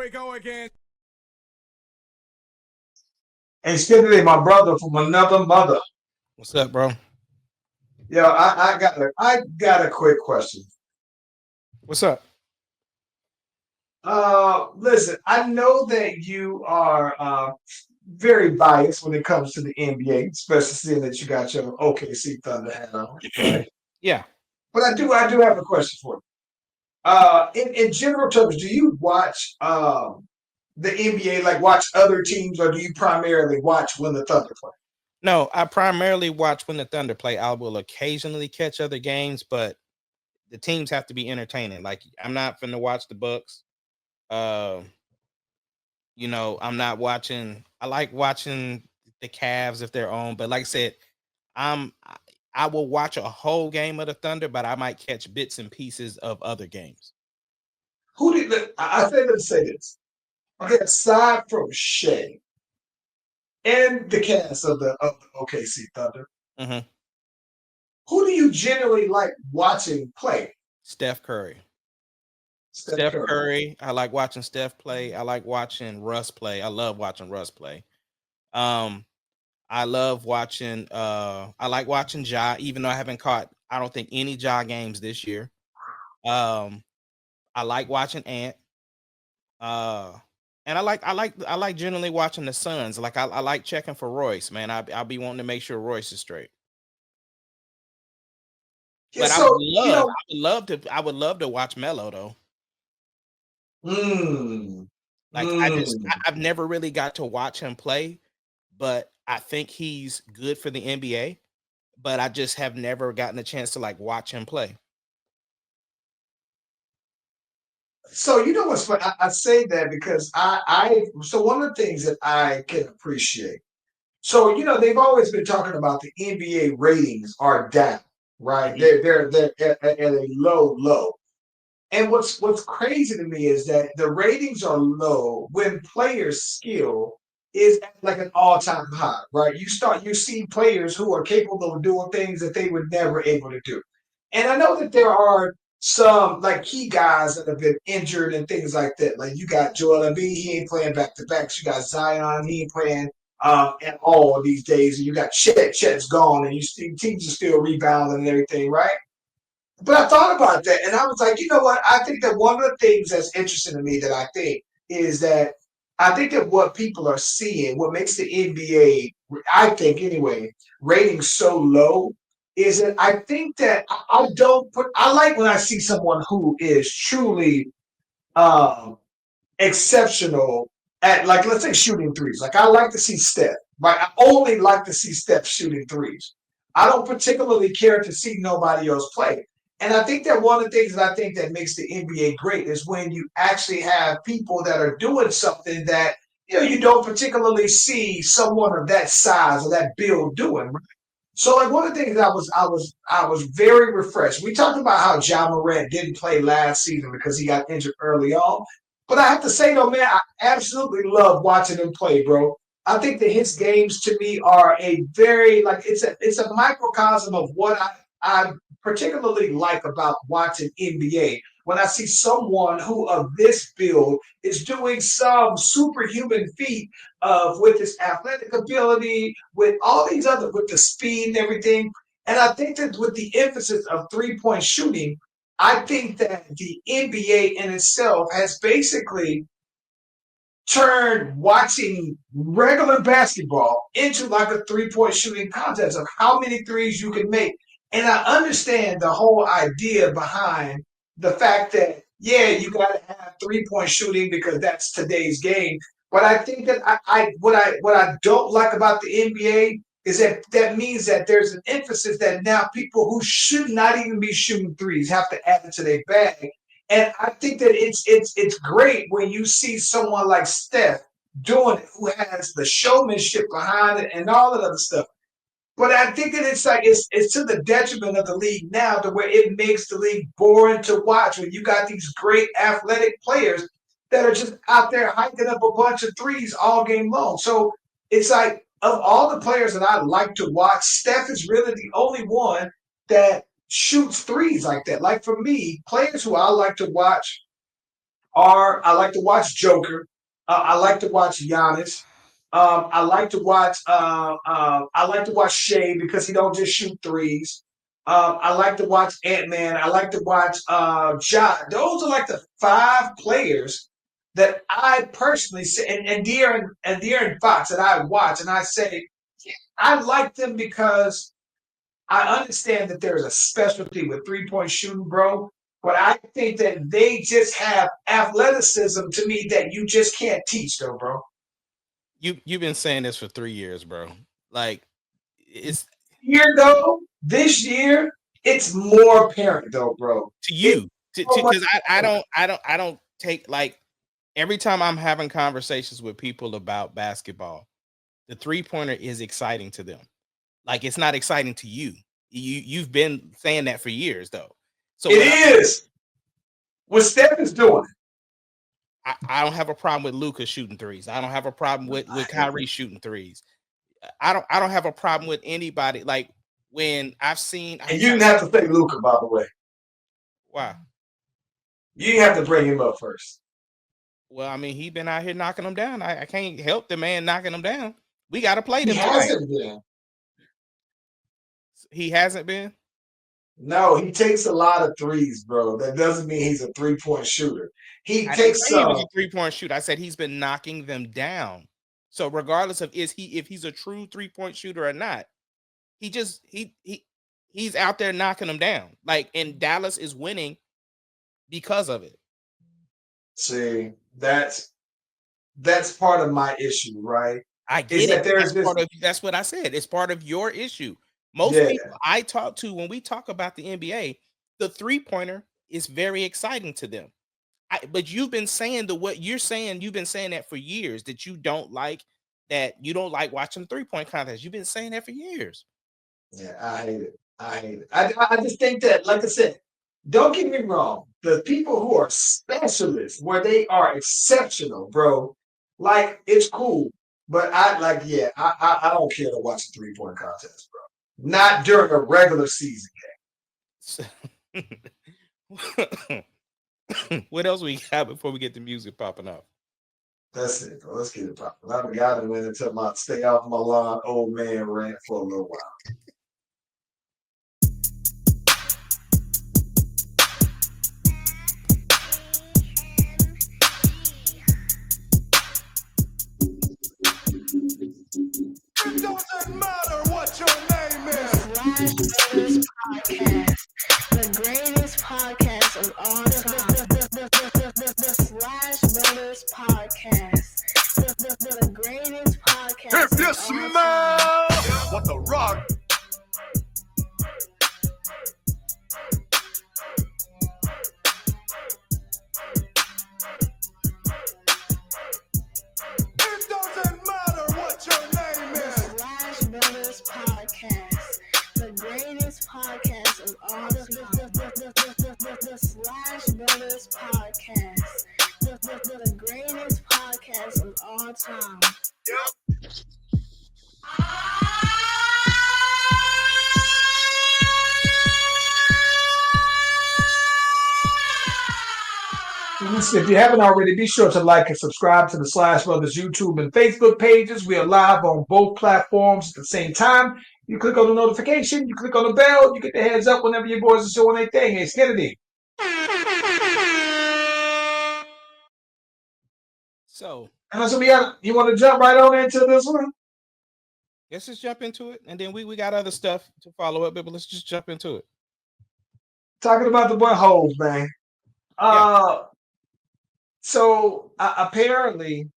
we go again. Hey, Skidly, my brother from another mother. What's up, bro? Yo, I got a quick question. What's up? Listen, I know that you are very biased when it comes to the NBA, especially seeing that you got your OKC Thunder hat on, right? Yeah. But I do have a question for you. In general terms, do you watch the NBA, like watch other teams, or do you primarily watch when the Thunder play? No, I primarily watch when the Thunder play. I will occasionally catch other games, but the teams have to be entertaining. Like I'm not finna watch the Bucks. Uh, I'm not watching. I like watching the Cavs if they're on, but like I said, I'm I I will watch a whole game of the Thunder, but I might catch bits and pieces of other games. Who did I say? Let's say this. Okay, aside from Shea and the cast of the OKC Thunder, hmm who do you generally like watching play? Steph Curry. Steph Steph Curry. Curry. I like watching Steph play. I like watching Russ play. I love watching Russ play. Um, I love watching I like watching Ja, even though I haven't caught I don't think any Ja games this year. Um, I like watching Ant. Uh and I like generally watching the Suns. Like I like checking for Royce, man. I'll be wanting to make sure Royce is straight. Yeah, But so you know, I would love to watch Melo though. mm, Like mm. I've never really got to watch him play, but I think he's good for the NBA. But I just have never gotten a chance to like watch him play. So you know what's funny? I say that because so one of the things that I can appreciate. So they've always been talking about the NBA ratings are down, right? Mhm. They're at a low. And what's crazy to me is that the ratings are low when players' skill is at like an all-time high, right? You see players who are capable of doing things that they were never able to do. And I know that there are some like key guys that have been injured and things like that. Like you got Joel Embiid, he ain't playing back to backs. You got Zion, he ain't playing at all these days. And you got Chet's gone, and you see teams are still rebounding and everything, right? But I thought about that and I was like, you know what? I think that one of the things that's interesting to me that I think is that I think that what people are seeing, what makes the NBA, I think anyway, ratings so low is that I think that I don't put, I like when I see someone who is truly um, exceptional at, like, let's say shooting threes. Like, I like to see Steph, right? I only like to see Steph shooting threes. I don't particularly care to see nobody else play. And I think that one of the things that I think that makes the NBA great is when you actually have people that are doing something that you don't particularly see someone of that size or that build doing. Right? So like one of the things I was very refreshed. We talked about how John Morant didn't play last season because he got injured early on. But I have to say though, man, I absolutely love watching him play, bro. I think that his games to me are a very like it's a microcosm of what I particularly like about watching NBA. When I see someone who of this build is doing some superhuman feat of with his athletic ability, with all these other, with the speed and everything. And I think that with the emphasis of 3-point shooting, I think that the NBA in itself has basically turned watching regular basketball into like a 3-point shooting contest of how many threes you can make. And I understand the whole idea behind the fact that, yeah, you got to have 3-point shooting because that's today's game. But I think that what I don't like about the NBA is that that means that there's an emphasis that now people who should not even be shooting threes have to add it to their bag, and I think that it's great when you see someone like Steph doing it, who has the showmanship behind it and all that other stuff. But I think that it's like it's to the detriment of the league now, to where it makes the league boring to watch when you got these great athletic players that are just out there hiking up a bunch of threes all game long. So it's like of all the players that I like to watch, Steph is really the only one that shoots threes like that. Like for me, players who I like to watch are I like to watch Joker. I like to watch Giannis. I like to watch I like to watch Shea because he don't just shoot threes. I like to watch Ant-Man. I like to watch Ja. Those are like the five players that I personally say, and De'Aaron Fox that I watch, and I say I like them because I understand that there's a specialty with 3-point shooting, bro. But I think that they just have athleticism to me that you just can't teach, though, bro. You've been saying this for 3 years, bro. Like it's This year, it's more apparent, though, bro. to It's you so much because I don't take like every time I'm having conversations with people about basketball, the 3-pointer is exciting to them. Like it's not exciting to you. You've been saying that for years though. So It what is what Steph is doing. I don't have a problem with Luka shooting threes. I don't have a problem with I hate Kyrie shooting threes. I don't have a problem with anybody. Like when I've seen And you didn't have to say Luca, by the way. wow. You didn't have to bring him up first. Well, I mean, he been out here knocking them down. I can't help the man knocking them down. We got to play He them tonight. hasn't been. He hasn't been. No, he takes a lot of threes, bro. That doesn't mean he's a 3-point shooter. He I didn't takes say he was some. a 3-point shooter. I said he's been knocking them down. So regardless of if he's a true 3-point shooter or not, he just he's out there knocking them down. Like and Dallas is winning because of it. See, that's part of my issue, right? I Is get it. that there's this That's what I said. It's part of your issue. Most yeah, people I talk to when we talk about the NBA, the 3-pointer is very exciting to them. But you've been saying what you're saying, you've been saying that for years that you don't like watching 3-point contests. You've been saying that for years. yeah, I hate it. I hate it. I just think that, like I said, don't get me wrong. The people who are specialists, where they are exceptional, bro, like it's cool. But I like, yeah, I don't care to watch a 3-point contest, bro. Not during a regular season. So- what else we got before we get the music popping up? That's it, bro. Let's get it popping. I got to went into my stay off my lawn old man rant for a little while. It doesn't matter what your name is. Brotherz podcast, the greatest podcast of all time. The Brotherz podcast, the greatest podcast. If you of all time. smell what the rock. It doesn't matter what your name is. Brotherz podcast, the greatest podcast of all time. The Brotherz podcast, the greatest podcast of all time. Yep. Listen, if you haven't already, be sure to like and subscribe to the Brotherz YouTube and Facebook pages. We are live on both platforms at the same time. You click on the notification, you click on the bell, you get the heads up whenever your boys are doing their thing. It's Kennedy. So And so you want to jump right on into this one? let's just jump into it. And then we got other stuff to follow up, but let's just jump into it. Talking about the boy Hove, man. So apparently,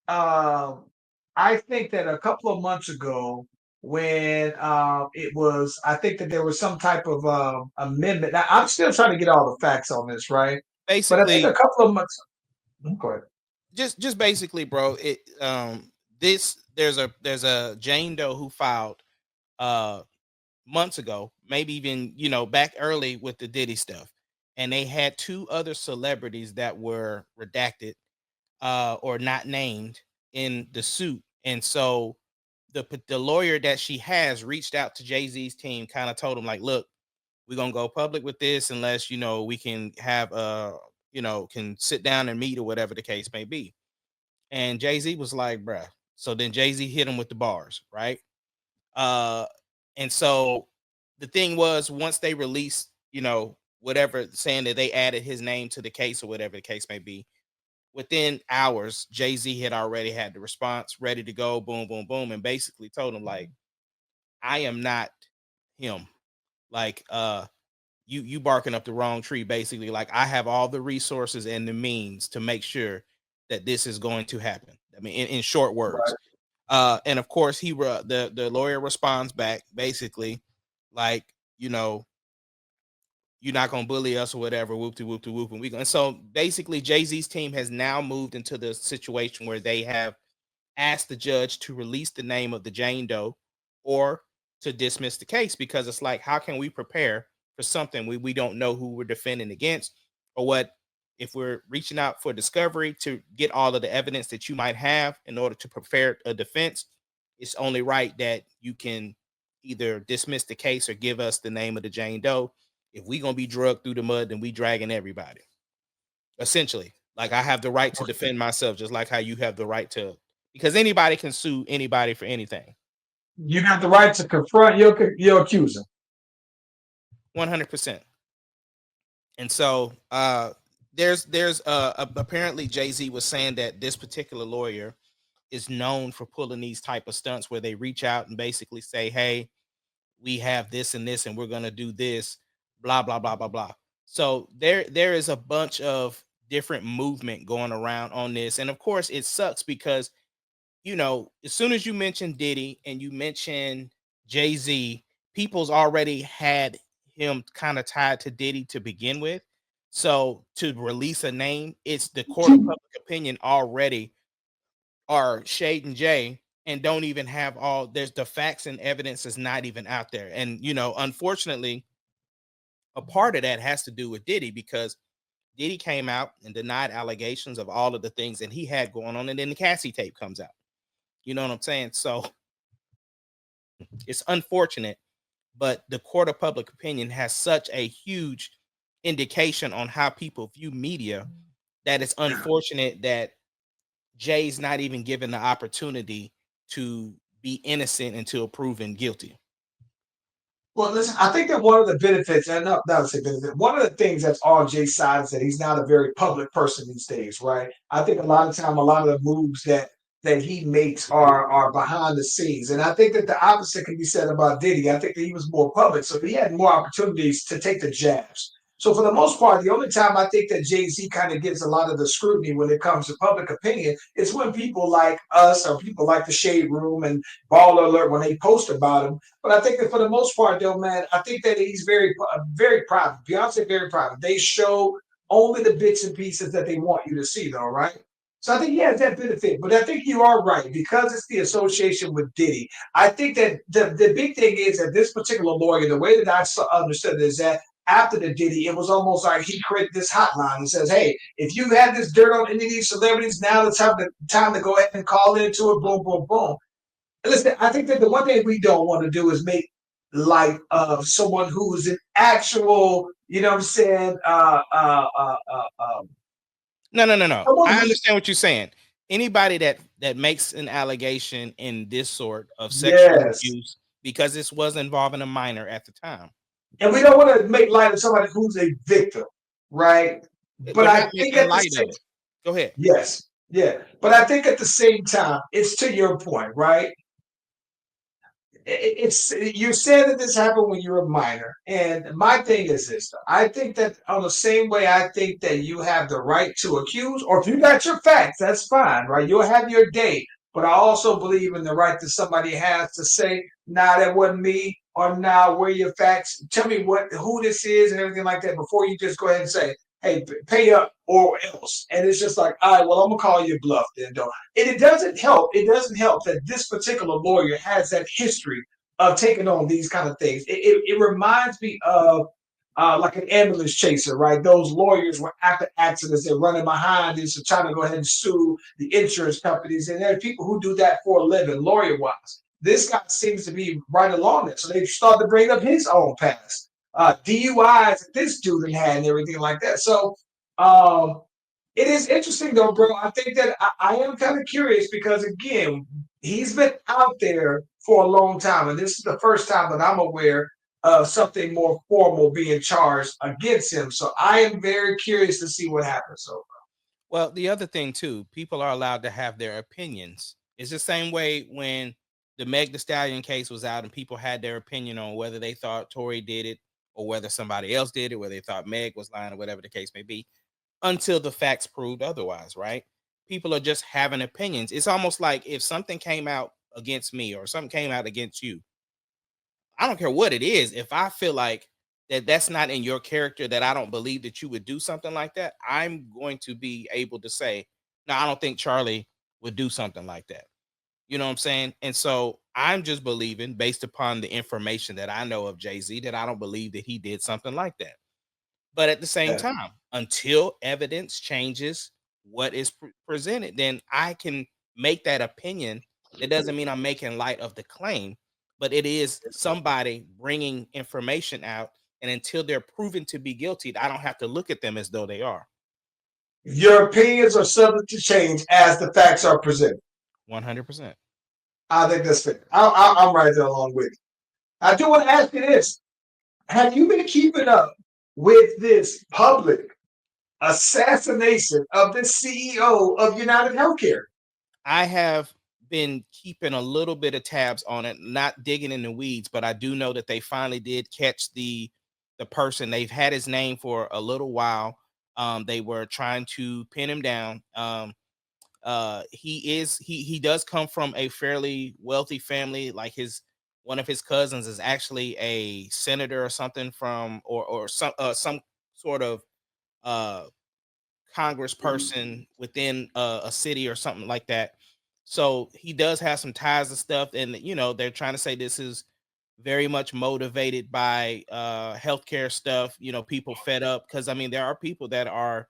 I think that a couple of months ago, when it was, I think that there was some type of amendment. Now, I'm still trying to get all the facts on this, right? But I think Basically, a couple of months. Go ahead. just basically, bro, it there's a Jane Doe who filed months ago, maybe even back early with the Diddy stuff, and they had two other celebrities that were redacted or not named in the suit, and so the lawyer that she has reached out to Jay-Z's team, kind of told him like, look, we're gonna go public with this unless we can have can sit down and meet or whatever the case may be. And Jay-Z was like, bruh. So then Jay-Z hit him with the bars, right? Uh, and so the thing was, once they released, whatever, saying that they added his name to the case or whatever the case may be, within hours, Jay-Z had already had the response ready to go, boom, boom, boom, and basically told him, like, I am not him. Like, you barking up the wrong tree, basically. Like, I have all the resources and the means to make sure that this is going to happen. I mean, in short words. And of course, the lawyer responds back, basically, like, you're not gonna bully us or whatever, whoop de whoop de whoop, and so basically Jay-Z's team has now moved into the situation where they have asked the judge to release the name of the Jane Doe or to dismiss the case, because it's like, how can we prepare for something we don't know who we're defending against, or what if we're reaching out for discovery to get all of the evidence that you might have in order to prepare a defense. It's only right that you can either dismiss the case or give us the name of the Jane Doe. If we gonna be drugged through the mud, then we dragging everybody. Essentially, like, I have the right to defend myself, just like how you have the right to, because anybody can sue anybody for anything. You got the right to confront your accuser. 100%. And so there's apparently Jay-Z was saying that this particular lawyer is known for pulling these type of stunts where they reach out and basically say, hey, we have this and this and we're going to do this, blah blah blah blah blah. So there is a bunch of different movement going around on this, and of course it sucks because as soon as you mention Diddy and you mention Jay-Z, people's already had him kind of tied to Diddy to begin with. So to release a name, it's the court of public opinion already are shading Jay and don't even have there's the facts and evidence is not even out there. And, unfortunately, a part of that has to do with Diddy, because Diddy came out and denied allegations of all of the things that he had going on. And then the Cassie tape comes out. You know what I'm saying? So it's unfortunate, but the court of public opinion has such a huge indication on how people view media that it's unfortunate that Jay's not even given the opportunity to be innocent until proven guilty. Well, listen, I think that one of the benefits, and not to say benefit, one of the things that's on Jay's side is that he's not a very public person these days, right? I think a lot of time, a lot of the moves that he makes are behind the scenes, and I think that the opposite can be said about Diddy. I think that he was more public, so he had more opportunities to take the jabs. So for the most part, the only time I think that Jay-Z kind of gets a lot of the scrutiny when it comes to public opinion is when people like us or people like the Shade Room and Baller Alert, when they post about him. But I think that for the most part, though, man, I think that he's very, very private. Beyonce very private. They show only the bits and pieces that they want you to see, though, right? So I think he has that benefit. But I think you are right, because it's the association with Diddy. I think that the big thing is that this particular lawyer, the way that I understood it, is that after the Diddy, it was almost like he created this hotline and says, hey, if you have this dirt on any of these celebrities, now it's time to go ahead and call into it, boom, boom, boom. Listen, I think that the one thing we don't want to do is make light of someone who's an actual, you know what I'm saying? No. I understand what you're saying. Anybody that makes an allegation in this sort of sexual abuse, because this was involving a minor at the time. And we don't want to make light of somebody who's a victim, right? But I think at the same, go ahead. Yes, yeah. But I think at the same time, it's to your point, right? It's you said that this happened when you were a minor, and my thing is this: I think that on the same way, I think that you have the right to accuse, or if you got your facts, that's fine, right? You'll have your day. But I also believe in the right that somebody has to say, "Nah, that wasn't me," or "Nah, where are your facts? Tell me who this is and everything like that," before you just go ahead and say, hey, pay up or else. And it's just like, all right, well, I'm gonna call you bluff then, though. And it doesn't help. It doesn't help that this particular lawyer has that history of taking on these kind of things. It reminds me of like an ambulance chaser, right? Those lawyers were after accidents, they're running behind this and trying to go ahead and sue the insurance companies. And there are people who do that for a living, lawyer-wise. This guy seems to be right along it. So they start to bring up his own past. DUIs that this dude had and everything like that. So Um, it is interesting though, bro. I think that I am kind of curious because again, he's been out there for a long time, and this is the first time that I'm aware of something more formal being charged against him. So I am very curious to see what happens. So Well, the other thing too, people are allowed to have their opinions. It's the same way when the Meg the Stallion case was out and people had their opinion on whether they thought Tory did it or whether somebody else did it, whether they thought Meg was lying or whatever the case may be, until the facts proved otherwise, right? People are just having opinions. It's almost like if something came out against me or something came out against you, I don't care what it is. If I feel like that's not in your character, that I don't believe that you would do something like that, I'm going to be able to say, no, I don't think Charlie would do something like that. You know what I'm saying? And so I'm just believing, based upon the information that I know of Jay-Z, that I don't believe that he did something like that. But at the same yeah. time, until evidence changes what is presented, then I can make that opinion. That doesn't mean I'm making light of the claim, but it is somebody bringing information out. And until they're proven to be guilty, I don't have to look at them as though they are. Your opinions are subject to change as the facts are presented. 100%. I think that's fair. I'm right there along with you. I do want to ask you this: have you been keeping up with this public assassination of the CEO of United Healthcare? I have been keeping a little bit of tabs on it, not digging in the weeds, but I do know that they finally did catch the person. They've had his name for a little while. They were trying to pin him down. He does come from a fairly wealthy family. Like his one of his cousins is actually a senator or something from or some sort of uh congressperson within a city or something like that. So he does have some ties and stuff, and they're trying to say this is very much motivated by healthcare stuff. People fed up because I mean there are people that are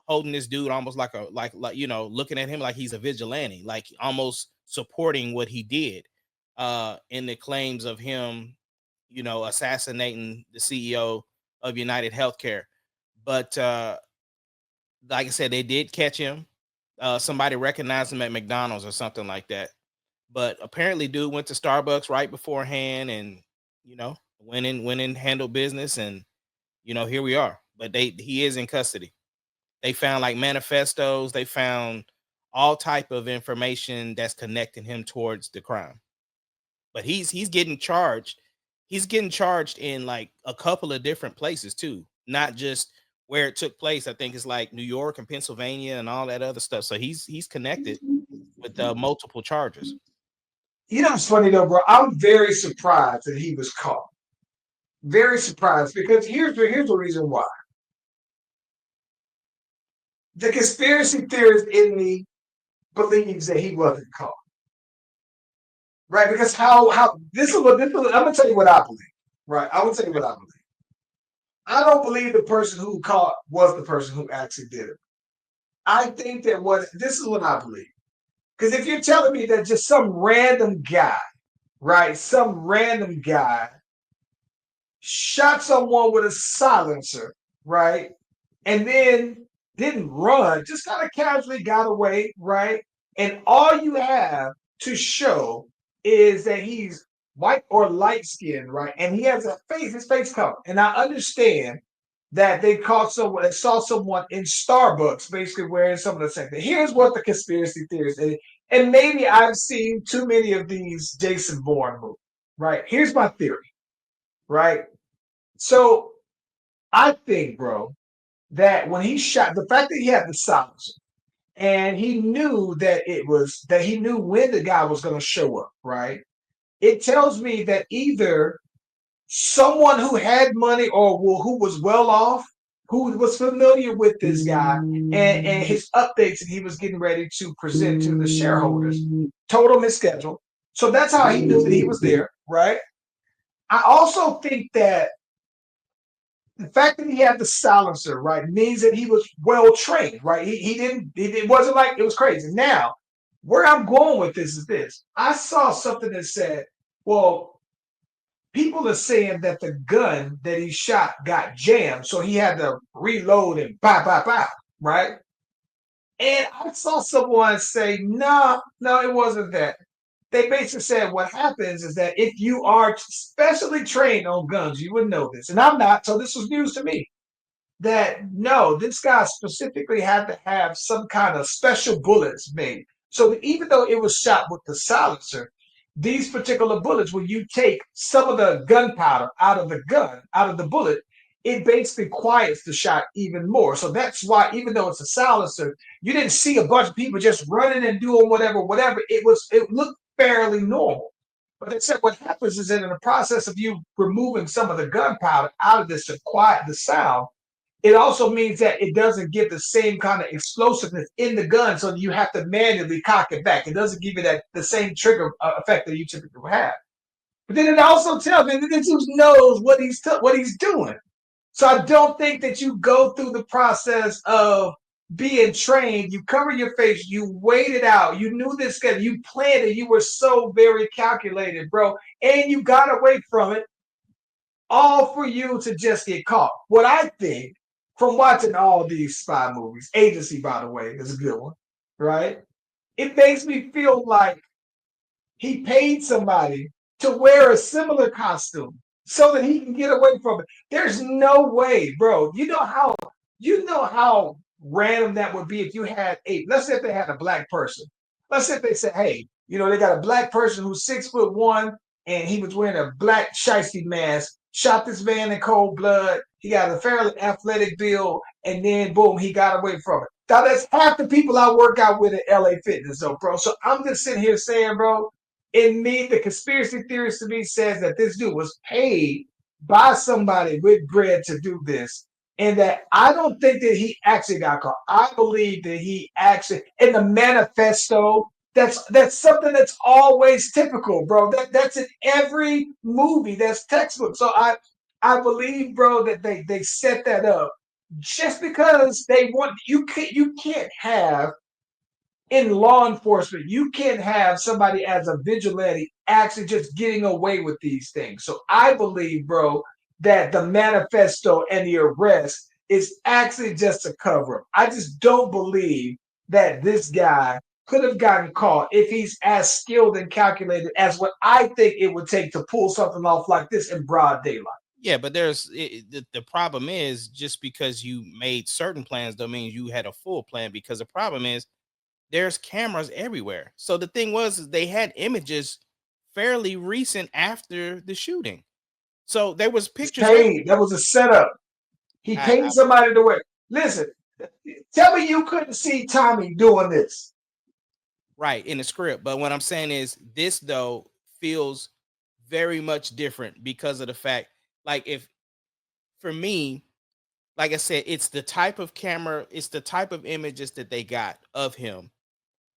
holding this dude almost like looking at him like he's a vigilante, like almost supporting what he did in the claims of him, assassinating the CEO of United Healthcare. But like I said, they did catch him. Somebody recognized him at McDonald's or something like that. But apparently, dude went to Starbucks right beforehand, and went in, handled business, and here we are. But he is in custody. They found like manifestos. They found all type of information that's connecting him towards the crime. But he's getting charged. He's getting charged in like a couple of different places too, not just where it took place. I think it's like New York and Pennsylvania and all that other stuff. So he's connected with multiple charges. You know, it's funny though, bro. I'm very surprised that he was caught. Very surprised because here's the reason why. The conspiracy theorist in me believes that he wasn't caught. Right? Because how I'm gonna tell you what I believe. Right? I will tell you what I believe. I don't believe the person who caught was the person who actually did it. I think that this is what I believe. Because if you're telling me that just some random guy, right, some random guy shot someone with a silencer, right, and then didn't run, just kind of casually got away, right, and all you have to show is that he's white or light skinned, right, and he has his face covered, and I understand that they saw someone in Starbucks basically wearing some of the same thing. Here's what the conspiracy theorists, and maybe I've seen too many of these Jason Bourne movies, right? Here's my theory, right? So I think, bro, that when he shot, the fact that he had the silencer and he knew that he knew when the guy was going to show up, right? It tells me that either someone who had money or who was well off, who was familiar with this guy and his updates that he was getting ready to present to the shareholders, told him his schedule. So that's how he knew that he was there, right? I also think that the fact that he had the silencer, right, means that he was well trained, right? It wasn't like it was crazy. Now, where I'm going with this is this. I saw something that said, well, people are saying that the gun that he shot got jammed, so he had to reload and pow, pow, pow, right? And I saw someone say, no, no, it wasn't that. They basically said what happens is that if you are specially trained on guns, you would know this. And I'm not, so this was news to me. That no, this guy specifically had to have some kind of special bullets made. So even though it was shot with the silencer, these particular bullets, when you take some of the gunpowder out of the gun, out of the bullet, it basically quiets the shot even more. So that's why, even though it's a silencer, you didn't see a bunch of people just running and doing whatever. It looked fairly normal. But they said what happens is that in the process of you removing some of the gunpowder out of this to quiet the sound, it also means that it doesn't give the same kind of explosiveness in the gun, so you have to manually cock it back. It doesn't give you that the same trigger effect that you typically would have. But then it also tells me that this dude knows what he's doing. So I don't think that you go through the process of being trained. You cover your face. You wait it out. You knew this guy. You planned it. You were so very calculated, bro, and you got away from it all for you to just get caught. What I think from watching all these spy movies, Agency, by the way, is a good one, right? It makes me feel like he paid somebody to wear a similar costume so that he can get away from it. There's no way, bro. You know how random that would be if you had let's say if they had a black person. Let's say if they said, hey, they got a black person who's 6'1" and he was wearing a black shiesty mask, shot this man in cold blood. He got a fairly athletic build, and then boom, he got away from it. Now that's half the people I work out with at LA Fitness, though, bro. So I'm just sitting here saying, bro, in me, the conspiracy theorist to me says that this dude was paid by somebody with bread to do this. And that I don't think that he actually got caught. I believe that he actually in the manifesto. That's something that's always typical, bro. That's in every movie. That's textbook. So I believe, bro, that they set that up just because they want you can't have in law enforcement, you can't have somebody as a vigilante actually just getting away with these things. So I believe, bro, that the manifesto and the arrest is actually just a cover up. I just don't believe that this guy could have gotten caught if he's as skilled and calculated as what I think it would take to pull something off like this in broad daylight. Yeah, but the problem is just because you made certain plans don't mean you had a full plan, because the problem is there's cameras everywhere. So the thing was is they had images fairly recent after the shooting. So there was It's pictures paid. That was a setup. He I paid somebody to wear. Listen, tell me you couldn't see Tommy doing this. right in the script. But what I'm saying is this though feels very much different because of the fact, like if for me, like I said, it's the type of camera, it's the type of images that they got of him.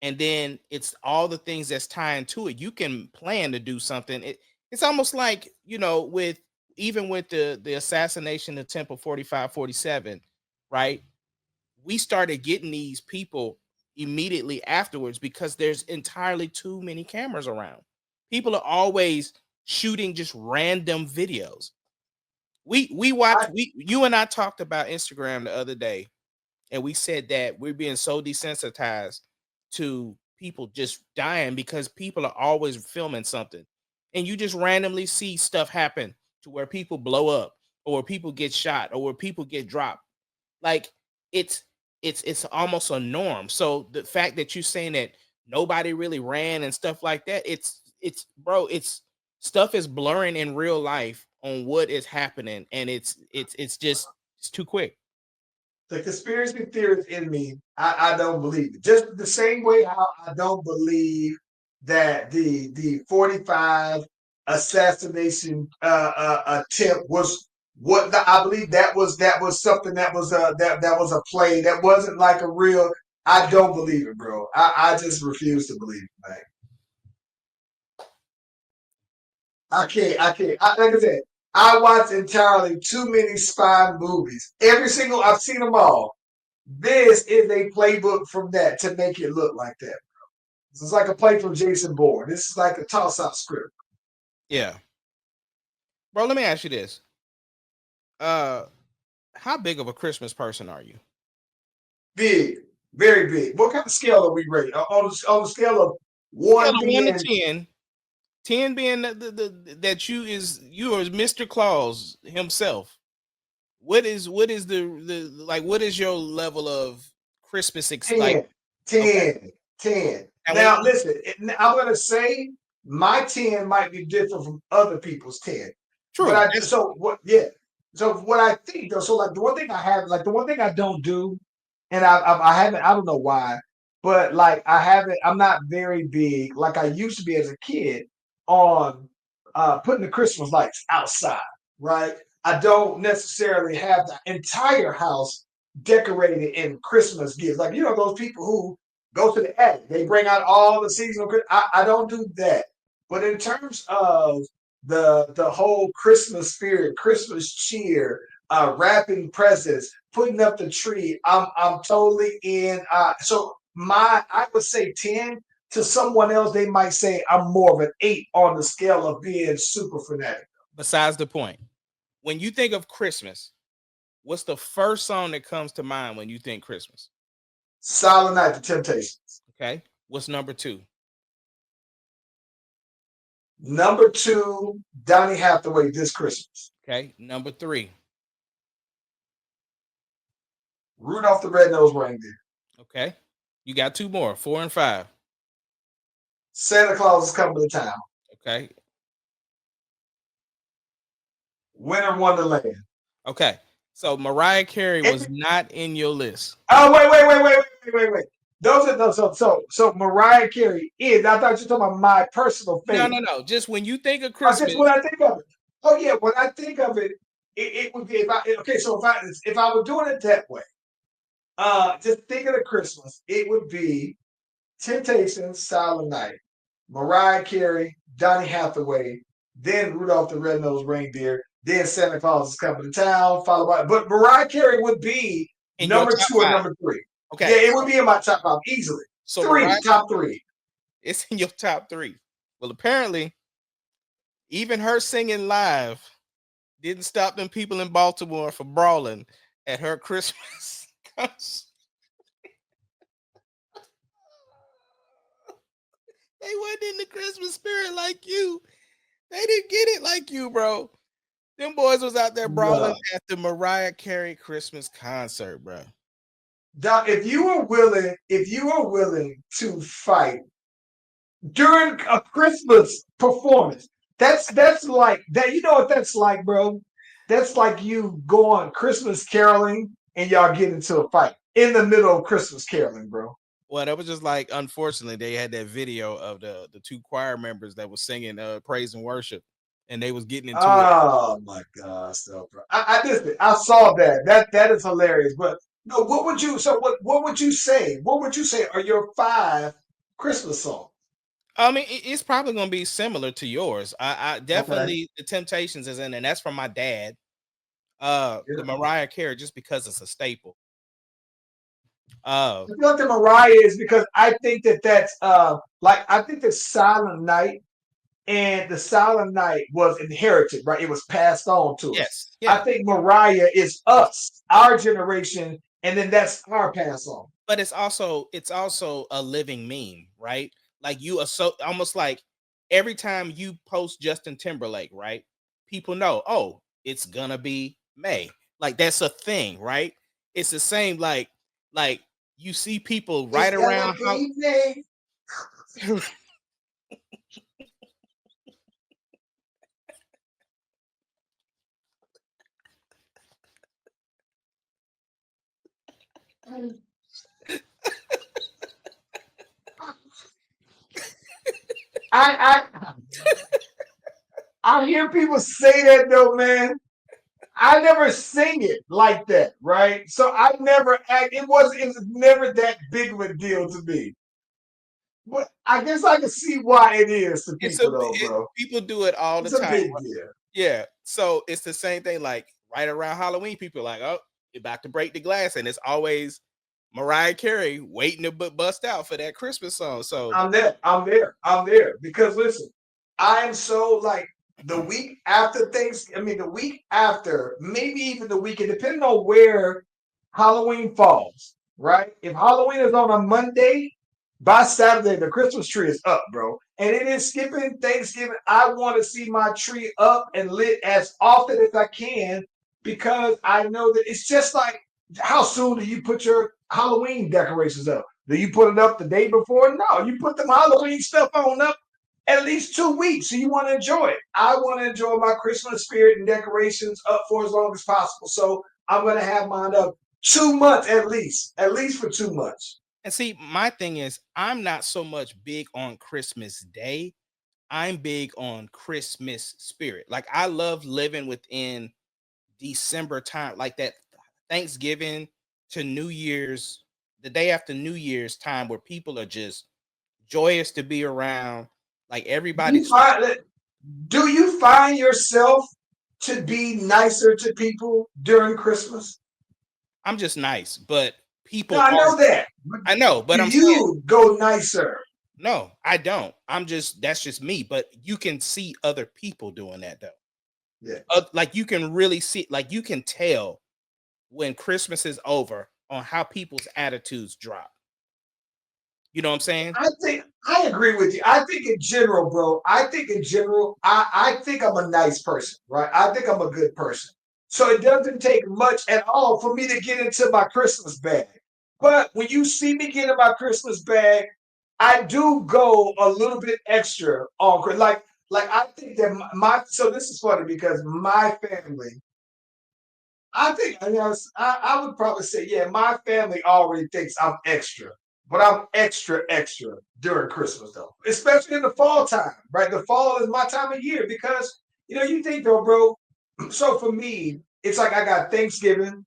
And then it's all the things that's tying to it. You can plan to do something. It's almost like, with even with the assassination attempt of 4547, right? We started getting these people immediately afterwards because there's entirely too many cameras around. People are always shooting just random videos. We I, watch we you and I talked about Instagram the other day, and we said that we're being so desensitized to people just dying because people are always filming something, and you just randomly see stuff happen to where people blow up or where people get shot or where people get dropped. Like it's it's almost a norm. So the fact that you're saying that nobody really ran and stuff like that, it's bro, it's stuff is blurring in real life on what is happening, and it's just it's too quick. the conspiracy theorist in me, I don't believe it. Just the same way how I don't believe that the 45 assassination attempt was I believe that was something that was a play that wasn't like a real. I don't believe it, bro. I just refuse to believe it, man. Like I said, I watch entirely too many spy movies. I've seen them all. This is a playbook from that to make it look like that. This is like a play from Jason Bourne. This is like a toss-out script. Yeah. Bro, let me ask you this. How big of a Christmas person are you? Big, very big. What kind of scale are we rating? On the scale of Scale one of 1 to being 10, 10 being that you are Mr. Claus himself. What is the like what is your level of Christmas like 10, okay. 10, 10. And when Now, listen, I'm going to say my 10 might be different from other people's 10. But true. That's yeah. So what I think though, so like the one thing I have, like the one thing I don't do, and I haven't, I don't know why, but like I haven't, I'm not very big like I used to be as a kid on putting the Christmas lights outside, right? I don't necessarily have the entire house decorated in Christmas gifts. Like, you know, those people who go to the attic, they bring out all the seasonal. I don't do that. But in terms of the whole Christmas spirit, Christmas cheer, wrapping presents, putting up the tree, I'm totally in. So I would say 10. To someone else, they might say I'm more of an 8 on the scale of being super fanatic. besides the point. When you think of Christmas, what's the first song that comes to mind when you think Christmas? Silent Night, The Temptations. Okay. What's number 2? Number 2, Donny Hathaway, This Christmas. Okay. Number 3. Rudolph the Red-Nosed Reindeer. Okay. You got 2 more, 4 and 5. Santa Claus is Coming to Town. Okay. Winter Wonderland. Okay. So Mariah Carey was not in your list. Oh, wait. Those are those. So Mariah Carey is. I thought you were talking about my personal favorite. No. Just when you think of Christmas. Just when I think of it. Oh yeah, when I think of it, it would be if I were doing it that way. Just thinking of Christmas, it would be Temptations, Silent Night, Mariah Carey, Donny Hathaway, then Rudolph the Red-Nosed Reindeer, then Santa Claus is Coming to Town, followed by. But Mariah Carey would be in number 2 5. and number 3. Okay. Yeah, it would be in my top 5 easily. So top 3. It's in your top 3. Well, apparently, even her singing live didn't stop them people in Baltimore from brawling at her Christmas concert. They wasn't in the Christmas spirit like you. They didn't get it like you, bro. Them boys was out there brawling at the Mariah Carey Christmas concert, bro. Doc, if you are willing to fight during a Christmas performance, that's like that. You know what that's like, bro? That's like you going Christmas caroling and y'all get into a fight in the middle of Christmas caroling, bro. Well, that was just like, unfortunately, they had that video of the 2 choir members that was singing praise and worship, and they was getting into it. Oh my gosh, so bro. I listen, I saw that. That is hilarious. But no, what would you say? What would you say are your 5 Christmas songs? I mean, it's probably going to be similar to yours. I definitely The Temptations is in, and that's from my dad. The Mariah Carey, just because it's a staple. I feel like the Mariah is because I think that's I think that Silent Night and the Silent Night was inherited, right? It was passed on to us. Yeah. I think Mariah is us, our generation, and then that's our pass on. But it's also a living meme, right? Like you are so almost like every time you post Justin Timberlake, right? People know, oh, it's gonna be May. Like that's a thing, right? It's the same, like you see people right around how I hear people say that though, man. I never sing it like that, right? So I never act. It was never that big of a deal to me. But I guess I can see why it is to people, though, bro. People do it all the time. It's a big deal. Yeah. So it's the same thing. Like right around Halloween, people are like, oh, you're about to break the glass, and it's always Mariah Carey waiting to bust out for that Christmas song. So I'm there because listen, I am so like the week after the week after, maybe even the weekend, depending on where Halloween falls, right? If Halloween is on a Monday, by Saturday, the Christmas tree is up, bro. And it is skipping Thanksgiving. I want to see my tree up and lit as often as I can because I know that it's just like how soon do you put your Halloween decorations up? Do you put it up the day before? No, you put them Halloween stuff on up at least 2 weeks. So you want to enjoy it. I want to enjoy my Christmas spirit and decorations up for as long as possible. So I'm going to have mine up 2 months at least for 2 months. And see, my thing is, I'm not so much big on Christmas Day. I'm big on Christmas spirit. Like I love living within December time, like that Thanksgiving to New Year's, the day after New Year's time where people are just joyous to be around. Like everybody's Do you find yourself to be nicer to people during Christmas? I'm just nice, but No, people I are know that. I know, but Do I'm saying you go nicer? no, I don't. That's just me, but you can see other people doing that though. Yeah. Like you can really see, like you can tell when Christmas is over on how people's attitudes drop. You know what I'm saying? I agree with you. I think in general, bro. I think I'm a nice person, right? I think I'm a good person. So it doesn't take much at all for me to get into my Christmas bag. But when you see me get in my Christmas bag, I do go a little bit extra on like I think that my so this is funny because my family I think I would probably say, yeah, my family already thinks I'm extra, but I'm extra extra during Christmas though, especially in the fall time, right? The fall is my time of year because you think though, bro. So for me, it's like I got Thanksgiving.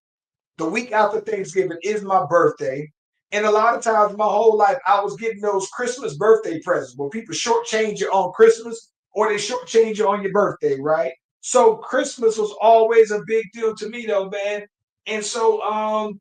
The week after Thanksgiving is my birthday. And a lot of times my whole life, I was getting those Christmas birthday presents where people shortchange you on Christmas or they shortchange you on your birthday, right? So Christmas was always a big deal to me, though, man. And so,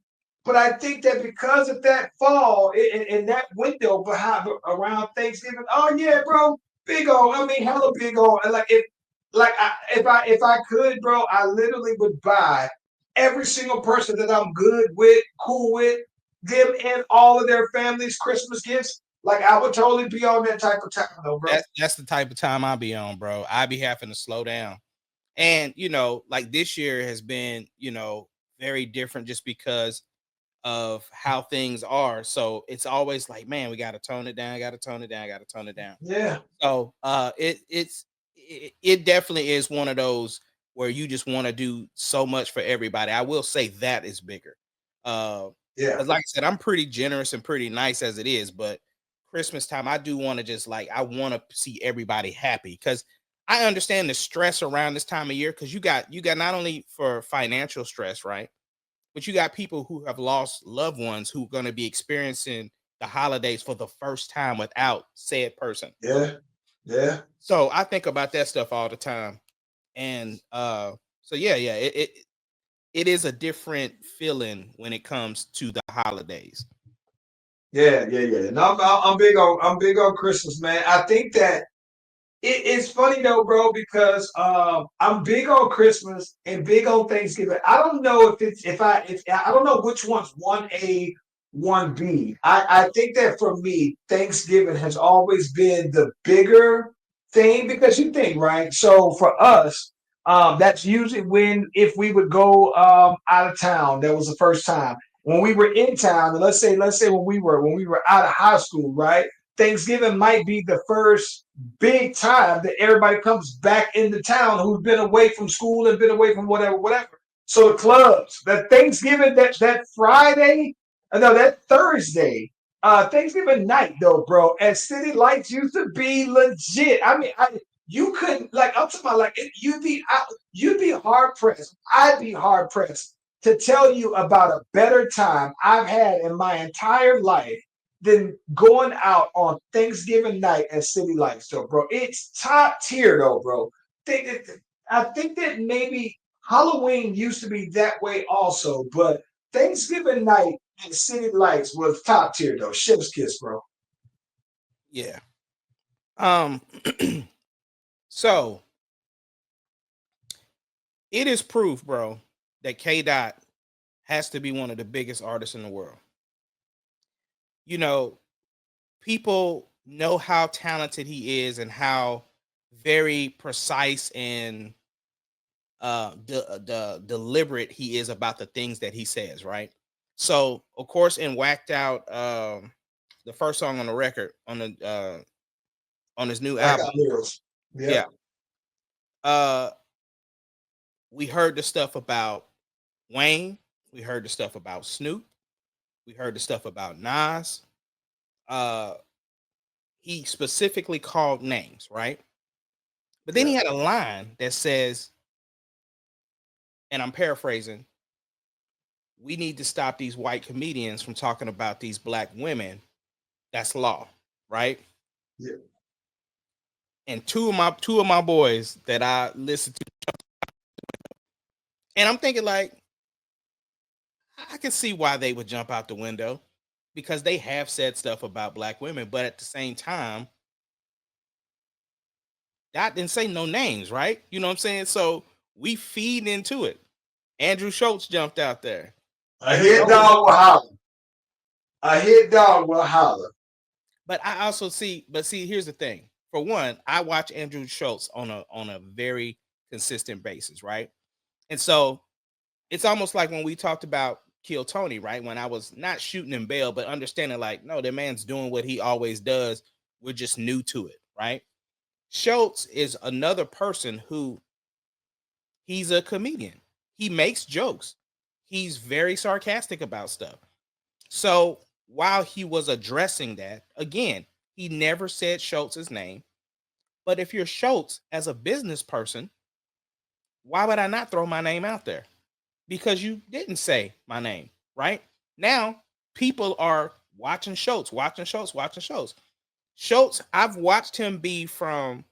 but I think that because of that fall in that window behind around Thanksgiving, oh yeah, bro, big old, I mean, hella big old, and like if I could, bro, I literally would buy every single person that I'm good with, cool with, them and all of their families Christmas gifts. Like I would totally be on that type of time though, bro. That's the type of time I be on, bro. I be having to slow down. And like this year has been, very different just because of how things are. So it's always like, man, we gotta tone it down, gotta tone it down, gotta tone it down. Yeah. So it definitely is one of those where you just want to do so much for everybody. I will say that is bigger. Uh Yeah. 'Cause like I said, I'm pretty generous and pretty nice as it is, but Christmas time, I do want to just like I want to see everybody happy because I understand the stress around this time of year because you got not only for financial stress, right? But you got people who have lost loved ones who are going to be experiencing the holidays for the first time without said person. Yeah. Yeah. So I think about that stuff all the time. And so yeah, it is a different feeling when it comes to the holidays. Yeah. Yeah. Yeah. No, I'm big on Christmas, man. I think that it's funny though, bro, because I'm big on Christmas and big on Thanksgiving. I don't know if I don't know which one's one A, one B. I think that for me, Thanksgiving has always been the bigger thing because you think, right? So for us, that's usually when if we would go out of town, that was the first time. When we were in town, and let's say when we were out of high school, right? Thanksgiving might be the first big time that everybody comes back into town who's been away from school and been away from whatever. So the clubs, that Thanksgiving, that Friday, no, that Thursday, Thanksgiving night though, bro, at City Lights used to be legit. I mean, you couldn't like I'm talking about like you'd be hard pressed. I'd be hard pressed to tell you about a better time I've had in my entire life than going out on Thanksgiving night at City Lights, though, bro. It's top tier, though, bro. I think that maybe Halloween used to be that way also, but Thanksgiving night at City Lights was top tier, though. Chef's kiss, bro. Yeah. Um so It is proof, bro, that K Dot has to be one of the biggest artists in the world. You know, people know how talented he is and how very precise and the deliberate he is about the things that he says, right? So, of course, in Whacked Out, the first song on the record on his new Black album, Out Heroes. yeah, Yep. uh, we heard the stuff about Wayne, we heard the stuff about Snoop, we heard the stuff about Nas. Uh, he specifically called names, right? But then he Yep. had a line that says, and I'm paraphrasing, we need to stop these white comedians from talking about these black women. That's law, right? Yep. And two of my boys that I listen to, and I'm thinking like, I can see why they would jump out the window because they have said stuff about black women, but at the same time, that didn't say no names, right? You know what I'm saying? So we feed into it. Andrew Schultz jumped out there. A hit dog will holler. A hit dog will holler. But I also see, but see, here's the thing. For one, I watch Andrew Schultz on a very consistent basis, right? And so it's almost like when we talked about Kill Tony, right? When I was not shooting him bail, but understanding like, no, the man's doing what he always does. We're just new to it, right? Schultz is another person who he's a comedian. He makes jokes. He's very sarcastic about stuff. So while he was addressing that, again, he never said Schultz's name. But if you're Schultz as a business person, why would I not throw my name out there? Because you didn't say my name, right? Now people are watching Schultz, watching Schultz, watching Schultz. Schultz, I've watched him be from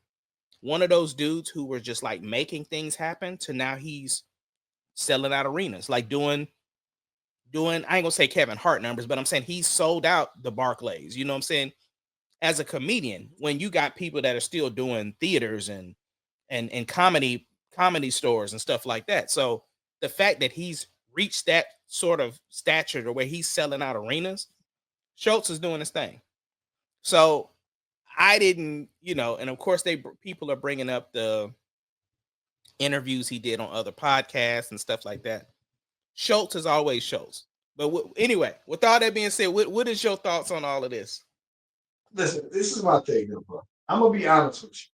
one of those dudes who were just like making things happen to now he's selling out arenas, like doing I ain't gonna say Kevin Hart numbers, but I'm saying he's sold out the Barclays. You know what I'm saying? As a comedian, when you got people that are still doing theaters and comedy stores and stuff like that. So the fact that he's reached that sort of stature to where he's selling out arenas, Schultz is doing his thing. So I didn't, and of course people are bringing up the interviews he did on other podcasts and stuff like that. Schultz is always Schultz. But anyway, with all that being said, what is your thoughts on all of this? Listen, this is my thing, though, bro. I'm gonna be honest with you.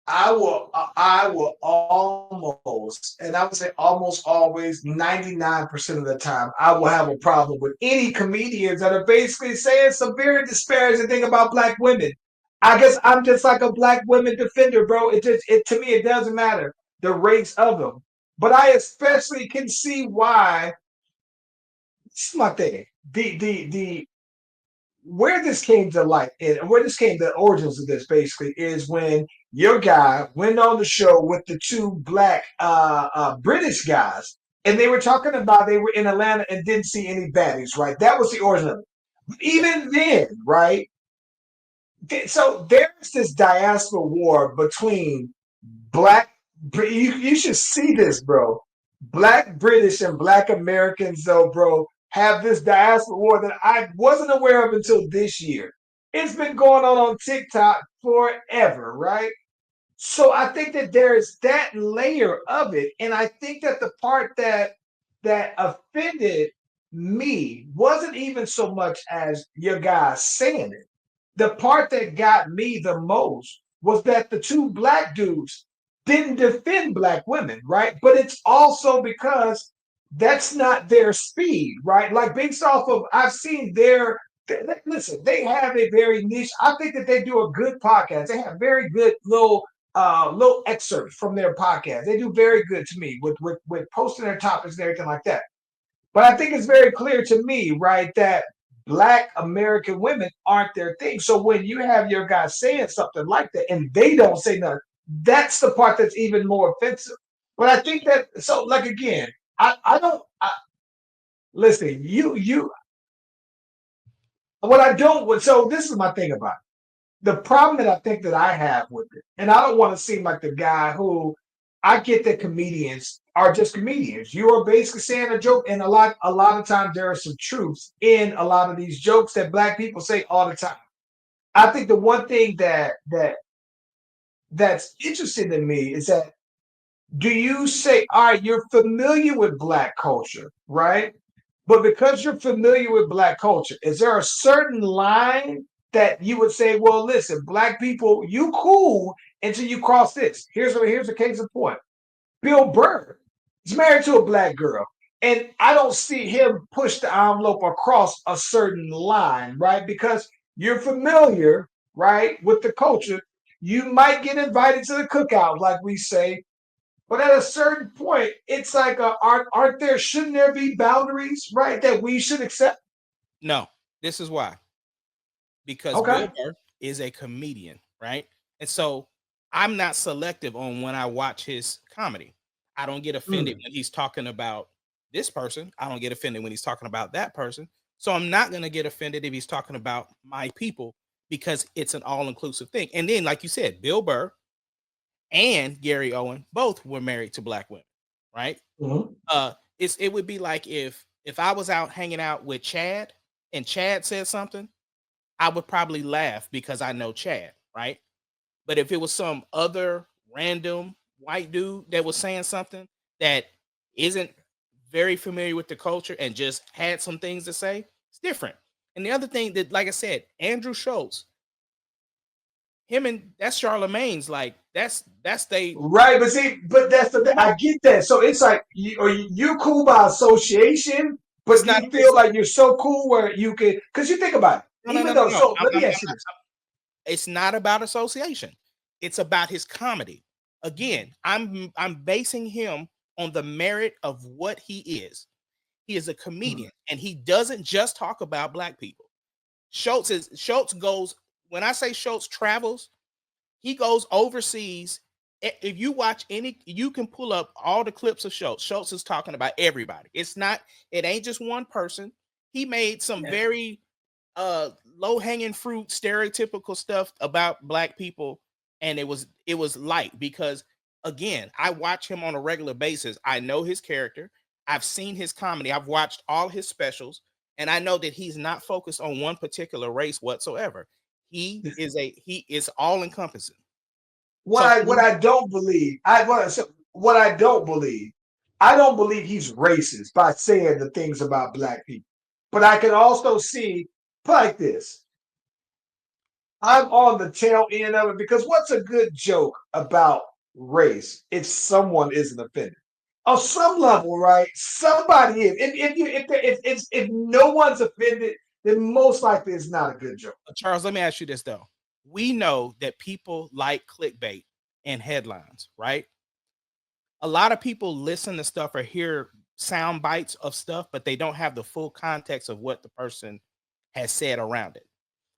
I will almost, and I would say almost always, 99% of the time, I will have a problem with any comedians that are basically saying some very disparaging thing about black women. I guess I'm just like a black women defender, bro. It to me, it doesn't matter the race of them. But I especially can see why. This is my thing. The where this came to light and where this came, the origins of this basically is when your guy went on the show with the two black British guys, and they were talking about they were in Atlanta and didn't see any baddies, right? That was the origin of it. Even then, right? So there's this diaspora war between black. You should see this, bro. Black British and Black Americans, though, bro, have this diaspora war that I wasn't aware of until this year. It's been going on TikTok forever, right? So I think that there's that layer of it, and I think that the part that offended me wasn't even so much as your guy saying it. The part that got me the most was that the two black dudes didn't defend black women, right? But it's also because that's not their speed, right? Like based off of I've seen listen, they have a very niche. I think that they do a good podcast. They have very good little excerpts from their podcast. They do very good to me with posting their topics and everything like that. But I think it's very clear to me, right, that black American women aren't their thing. So when you have your guy saying something like that and they don't say nothing, that's the part that's even more offensive. But I think that so like again, I don't listen, you what I don't so this is my thing about it. The problem that I think that I have with it, and I don't want to seem like the guy who I get that comedians are just comedians. You are basically saying a joke, and a lot of times there are some truths in a lot of these jokes that black people say all the time. I think the one thing that's interesting to me is that do you say, all right, you're familiar with black culture, right? But because you're familiar with black culture, is there a certain line that you would say, well, listen, black people, you cool until you cross this? Here's the case in point. Bill Burr is married to a black girl. And I don't see him push the envelope across a certain line, right? Because you're familiar, right, with the culture. You might get invited to the cookout, like we say, but at a certain point, it's like, aren't there? Shouldn't there be boundaries, right? That we should accept. No, this is why. Because Okay. Bill Burr is a comedian, right? And so I'm not selective on when I watch his comedy. I don't get offended when he's talking about this person. I don't get offended when he's talking about that person. So I'm not going to get offended if he's talking about my people because it's an all-inclusive thing. And then, like you said, Bill Burr and Gary Owen both were married to black women, right? Mhm. It would be like if I was out hanging out with Chad and Chad said something, I would probably laugh because I know Chad, right? But if it was some other random white dude that was saying something that isn't very familiar with the culture and just had some things to say, it's different. And the other thing that, like I said, Andrew Schultz, him and that's Charlemagne's, like that's they. Right, but see, but that's I get that. So it's like you cool by association, It's but not. you feel like you're so cool where you could, because you think about it. No, no, Even no, though, no, no. so let me ask you this. It's not about association. It's about his comedy. Again, I'm basing him on the merit of what he is. He is a comedian, and he doesn't just talk about black people. Schultz goes, when I say Schultz travels, he goes overseas. If you watch any, you can pull up all the clips of Schultz. Schultz is talking about everybody. It ain't just one person. He made some very low hanging fruit, stereotypical stuff about black people, and it was light because again, I watch him on a regular basis. I know his character. I've seen his comedy. I've watched all his specials, and I know that he's not focused on one particular race whatsoever. He is all encompassing. So for What me, I don't believe, what I I don't believe he's racist by saying the things about black people. But I can also see like this. I'm on the tail end of it because what's a good joke about race if someone isn't offended? On some level, right? Somebody is. If no one's offended, then most likely it's not a good joke. Charles, let me ask you this though. We know that people like clickbait and headlines, right? A lot of people listen to stuff or hear sound bites of stuff, but they don't have the full context of what the person has said around it.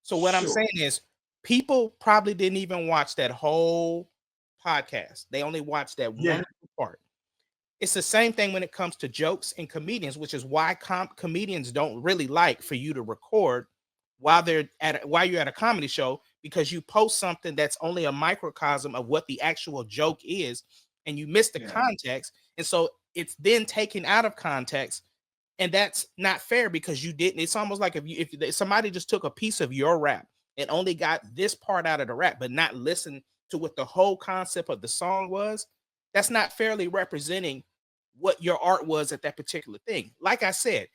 So what I'm Sure. saying is people probably didn't even watch that whole podcast. They only watched that Yeah. one part. It's the same thing when it comes to jokes and comedians, which is why comedians don't really like for you to record while you're at a comedy show because you post something that's only a microcosm of what the actual joke is, and you miss the Yeah. context, and so it's then taken out of context, and that's not fair because you didn't. It's almost like if somebody just took a piece of your rap and only got this part out of the rap, but not listen to what the whole concept of the song was. That's not fairly representing what your art was at that particular thing. Like I said,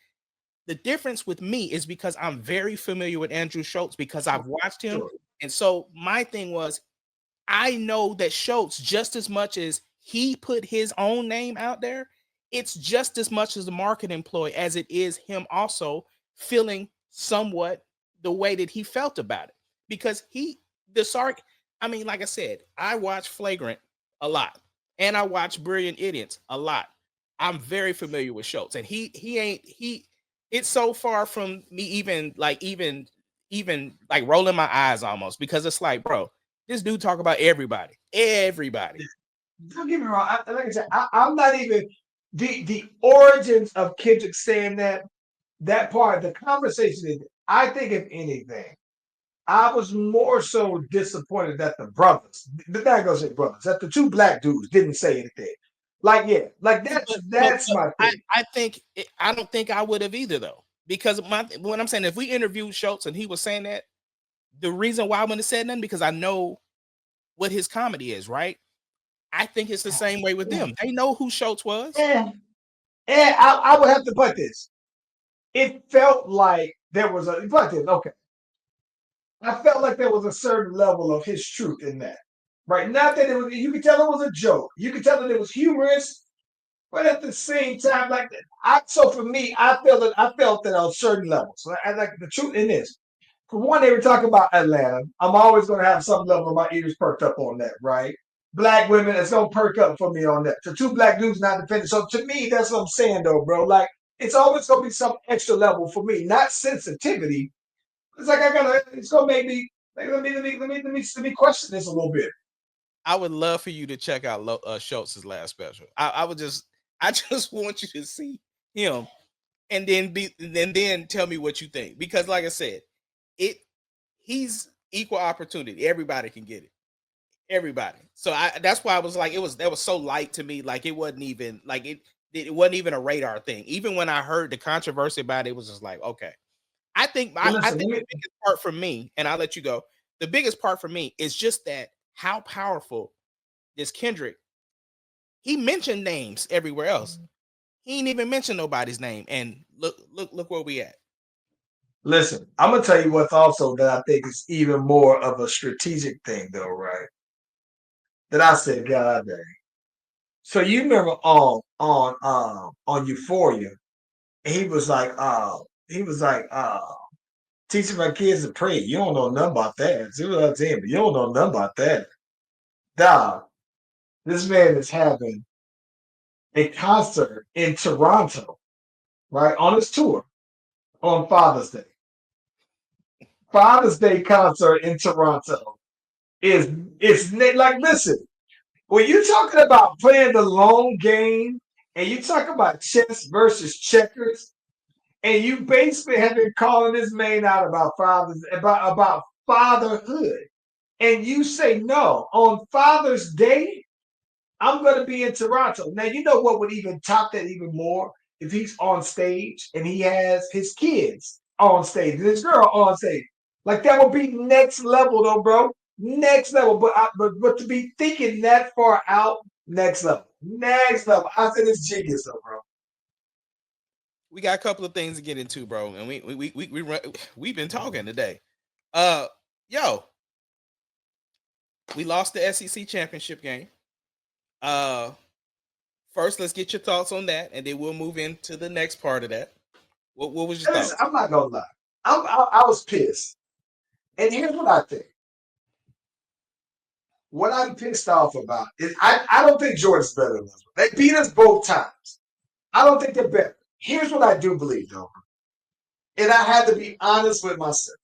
the difference with me is because I'm very familiar with Andrew Schultz because I've watched him. Sure. And so my thing was, I know that Schultz, just as much as he put his own name out there, it's just as much as a marketing ploy as it is him also feeling somewhat the way that he felt about it. Because I mean, like I said, I watch Flagrant a lot, and I watch Brilliant Idiots a lot. I'm very familiar with Schultz, and he it's so far from me even like rolling my eyes almost because it's like, bro, this dude talk about everybody, everybody. Don't get me wrong. Like I said, I'm not even the origins of Kendrick saying that part. The conversation is. I think if anything, I was more so disappointed that the brothers, the not gonna say brothers, that the two black dudes didn't say anything. Like, yeah, like that's my thing. I don't think I would have either though, because what I'm saying, if we interviewed Schultz and he was saying that, the reason why I wouldn't have said nothing because I know what his comedy is, right? I think it's the same way with them. They know who Schultz was. And I would have to put this. It felt like there was a put this, okay. I felt like there was a certain level of his truth in that. Right. Not that it was you could tell it was a joke. You could tell that it was humorous, but at the same time, like so for me, I felt that on certain levels. So I like the truth in this. For one, they were talking about Atlanta. I'm always going to have some level of my ears perked up on that, right? Black women, it's going to perk up for me on that. So two black dudes not dependent. So to me, that's what I'm saying, though, bro. Like it's always going to be some extra level for me, not sensitivity. It's like it's going to make me. Like, let me question this a little bit. I would love for you to check out Schultz's last special. I just want you to see him, and then tell me what you think. Because, like I said, he's equal opportunity. Everybody can get it. Everybody. So that's why I was like, that was so light to me. Like it wasn't even like it wasn't even a radar thing. Even when I heard the controversy about it, it was just like, okay. I think the biggest part for me, and I'll let you go. The biggest part for me is just that how powerful this Kendrick. He mentioned names everywhere else. He ain't even mentioned nobody's name. And look where we at. Listen, I'm gonna tell you what's also that I think is even more of a strategic thing, though, right? That I said, God dang. So you remember on Euphoria, he was like, teaching my kids to pray. You don't know nothing about that. See what I'm saying? But you don't know nothing about that. Dog, this man is having a concert in Toronto, right? On his tour on Father's Day. Father's Day concert in Toronto is like, listen, when you're talking about playing the long game and you talk about chess versus checkers, and you basically have been calling this man out about about fatherhood, and you say no on Father's Day, I'm going to be in Toronto. Now you know what would even top that even more if he's on stage and he has his kids on stage and his girl on stage. Like that would be next level, though, bro. Next level, but to be thinking that far out, next level, next level. I said it's genius, though, bro. We got a couple of things to get into, bro, and we've been talking today. Yo, we lost the SEC championship game. First, let's get your thoughts on that, and then we'll move into the next part of that. What was your thoughts? I'm not gonna lie. I was pissed, and here's what I think. What I'm pissed off about is I don't think Georgia's better than us. They beat us both times. I don't think they're better. Here's what I do believe, though. And I had to be honest with myself.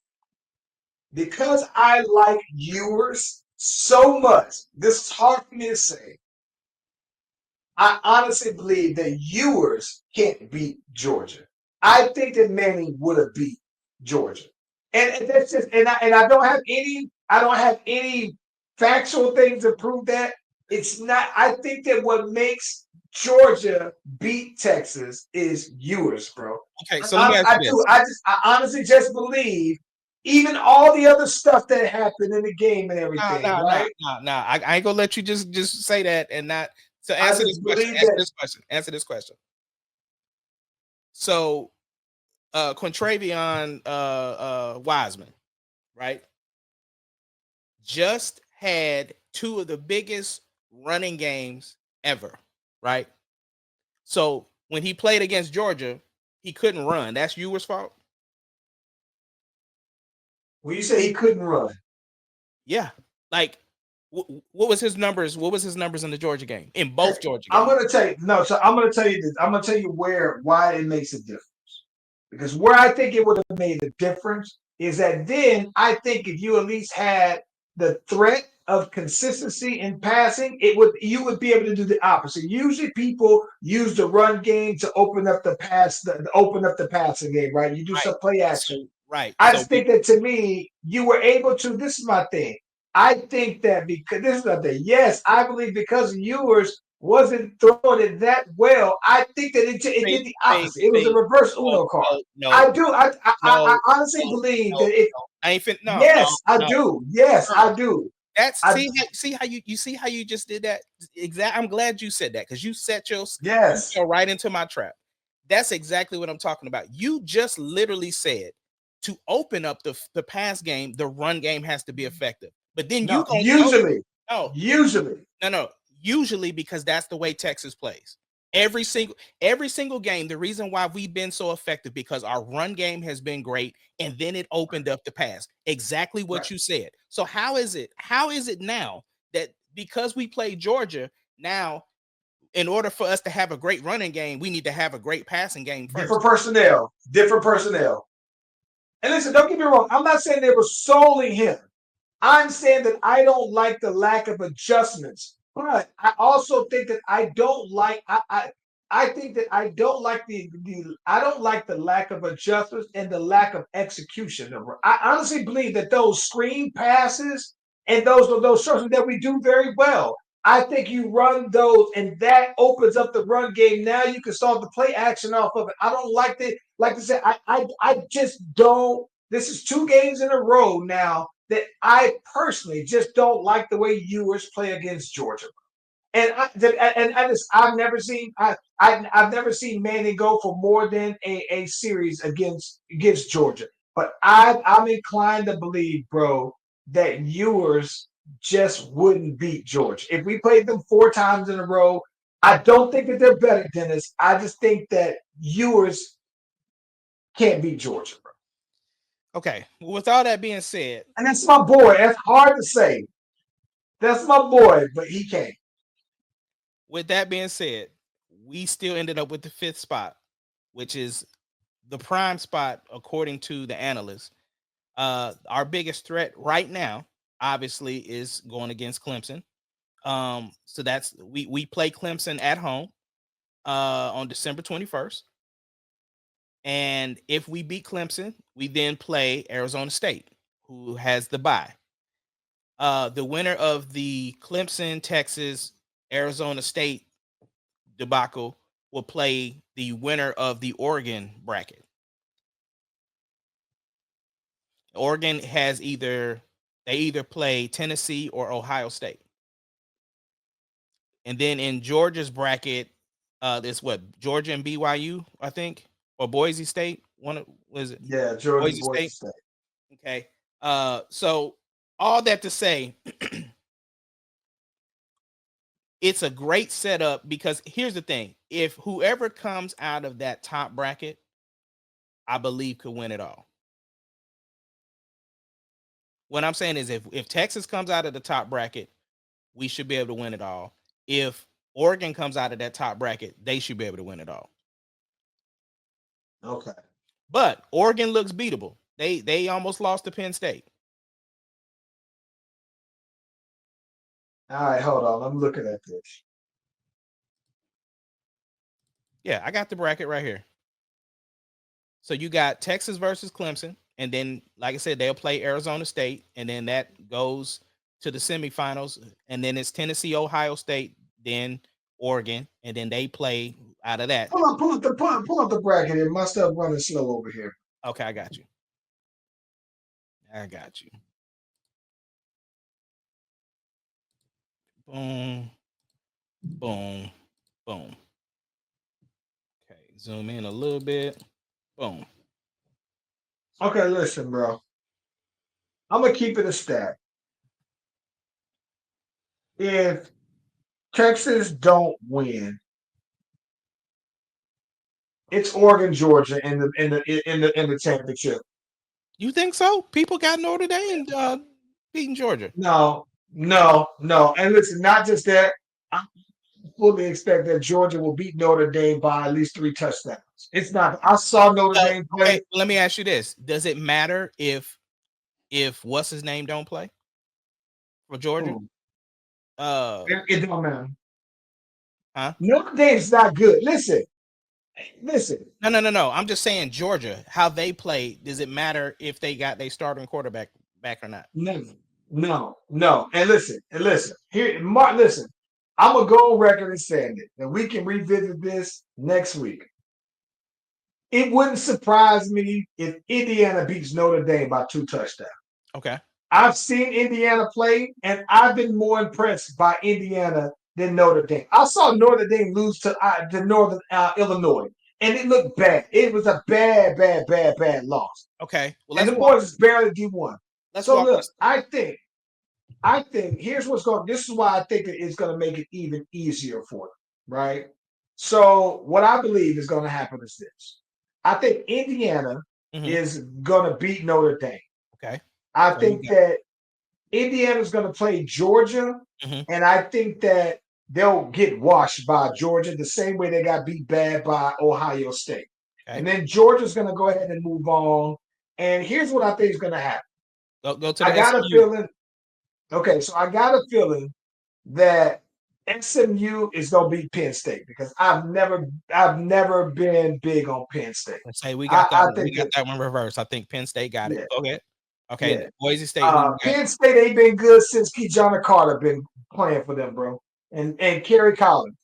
Because I like Ewers so much, this is hard for me to say. I honestly believe that Ewers can't beat Georgia. I think that Manning would have beat Georgia. And that's just and I don't have any factual things to prove that. It's not. I think that what makes Georgia beat Texas is Ewers, bro. Okay, so let me ask you this. I honestly just believe, even all the other stuff that happened in the game and everything, right? Nah. I ain't gonna let you just say that and not. So answer this question. Answer this question. So, Quintravion Wiseman, right? Just had two of the biggest running games ever, right? So when he played against Georgia, he couldn't run. That's Ewers' fault. When you say he couldn't run, yeah, like what was his numbers? What was his numbers in the Georgia game? In both Georgia games? I'm gonna tell you no. So I'm gonna tell you this. I'm gonna tell you why it makes a difference. Because where I think it would have made a difference is that then I think if you at least had the threat of consistency in passing, you would be able to do the opposite. Usually people use the run game to open up the passing game, right? You do some play action. Right. I So just think that to me, you were able to. This is my thing. I think that because this is the thing. Yes, I believe because Ewers wasn't throwing it that well. I think that it did the opposite. It was a reverse no, Uno card. no, no, I do. I no, honestly no, believe no, that it. no. I ain't fin. No, no, Yes, I no. do. Yes, No. I do. That's I see how you see how you just did that. I'm glad you said that because you yes. fell right into my trap. That's exactly what I'm talking about. You just literally said to open up the pass game, the run game has to be effective. But then you No, gonna usually, no, usually. no. Usually because that's the way Texas plays. Every single game, the reason why we've been so effective because our run game has been great, and then it opened up the pass. Exactly Right. what you said. So how is it now that because we played Georgia, now in order for us to have a great running game, we need to have a great passing game first? Different personnel. Different personnel. And listen, don't get me wrong. I'm not saying they were solely him. I'm saying that I don't like the lack of adjustments, but I also think that I don't like I think that I don't like the I don't like the lack of adjustments and the lack of execution. I honestly believe that those screen passes and those structures that we do very well. I think you run those and that opens up the run game. Now you can start the play action off of it. I don't like that. Like I said, I just don't. This is 2 games in a row now that I personally just don't like the way Ewers play against Georgia. And I've never seen I've never seen Manning go for more than a series against Georgia. But I'm inclined to believe, bro, that Ewers just wouldn't beat Georgia. If we played them 4 times in a row, I don't think that they're better, Dennis. I just think that Ewers can't beat Georgia, bro. Okay. With all that being said, And that's my boy. That's hard to say. That's my boy, but he can't. we still ended up with the 5th spot, which is the prime spot according to the analysts. Our biggest threat right now, obviously, is going against Clemson. So that's we play Clemson at home on December 21st. And if we beat Clemson, we then play Arizona State, who has the bye. The winner of the Clemson, Texas, Arizona State debacle will play the winner of the Oregon bracket. Oregon has either play Tennessee or Ohio State. And then in Georgia's bracket, this what Georgia and BYU, I think, or Boise State. Was it Yeah, Georgia Boise Boise State? State. Okay. So all that to say, it's a great setup because here's the thing: if whoever comes out of that top bracket, I believe could win it all. What I'm saying is, if Texas comes out of the top bracket, we should be able to win it all. If Oregon comes out of that top bracket, they should be able to win it all. Okay. But Oregon looks beatable. They almost lost to Penn State. All right, hold on. I'm looking at this. Yeah, I got the bracket right here. So you got Texas versus Clemson, and then, like I said, they'll play Arizona State, and then that goes to the semifinals, and then it's Tennessee, Ohio State, then Oregon, and then they play out of that. Pull up the bracket here. My stuff running slow over here. Okay, I got you. I got you. Boom, boom, boom. Okay, zoom in a little bit. Boom. Okay, listen, bro. I'm gonna keep it a stat. If Texas don't win, it's Oregon, Georgia in the championship. You think so? People got Notre Dame beating Georgia. No, no. And listen, not just that. I fully expect that Georgia will beat Notre Dame by at least 3 touchdowns. It's not. I saw Notre Dame play. Okay, let me ask you this: does it matter if what's his name don't play for Georgia? It don't matter. Huh? Notre Dame's not good. Listen, Listen, No. I'm just saying Georgia, how they play. Does it matter if they got their starting quarterback back or not? no. And listen. Here, Mark, listen. I'm gonna go on record and saying it, and we can revisit this next week. It wouldn't surprise me if Indiana beats Notre Dame by 2 touchdowns. Okay. I've seen Indiana play, and I've been more impressed by Indiana than Notre Dame. I saw Notre Dame lose to Northern Illinois, and it looked bad. It was a bad loss. Okay. Well, And the boys is barely D1. let's So walk look, this. I think here's what's going. This is why I think it's going to make it even easier for them, right? So what I believe is going to happen is this: I think Indiana Mhm. is going to beat Notre Dame. Okay. I So you think got- that Indiana's going to play Georgia, Mhm. and I think that they'll get washed by Georgia the same way they got beat bad by Ohio State. Okay. And then Georgia's going to go ahead and move on. And here's what I think is going to happen. Go to I the got a SMU. feeling. Okay, so I got a feeling that SMU is going to beat Penn State because I've never been big on Penn State. Let's say we got that I one. We think got that that one reversed. I think Penn State got it. yeah, Go ahead. Okay. yeah. Boise State. Who you got? Penn State ain't been good since Keyshawn Carter been playing for them, bro. And Kerry Collins.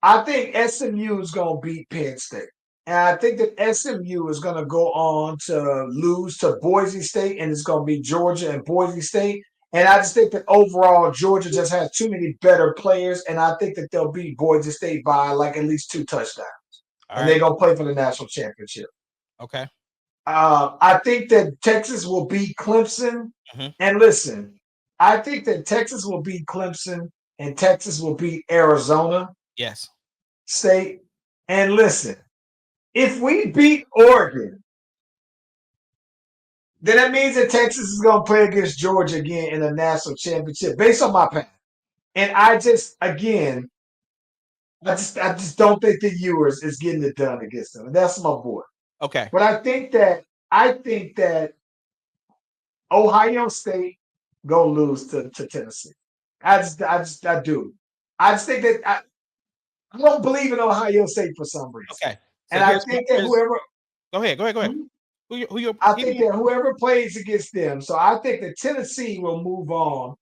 I think SMU is gonna beat Penn State. And I think that SMU is gonna go on to lose to Boise State, and it's gonna be Georgia and Boise State. And I just think that overall Georgia just has too many better players, and I think that they'll beat Boise State by like at least 2 touchdowns. All And they're right. gonna play for the national championship. Okay. I think that Texas will beat Clemson. Mhm. And listen, I think that Texas will beat Clemson and Texas will beat Arizona Yes. State. And listen, if we beat Oregon, then that means that Texas is going to play against Georgia again in the national championship based on my path. And again, I just don't think the Ewers is getting it done against them. And that's my boy. Okay. But I think that Ohio State gonna lose to Tennessee. I do. I just think that I don't believe in Ohio State for some reason. Okay. So And I think that whoever Go ahead. Go ahead. hmm? Who you? I think that whoever plays against them, so I think that Tennessee will move on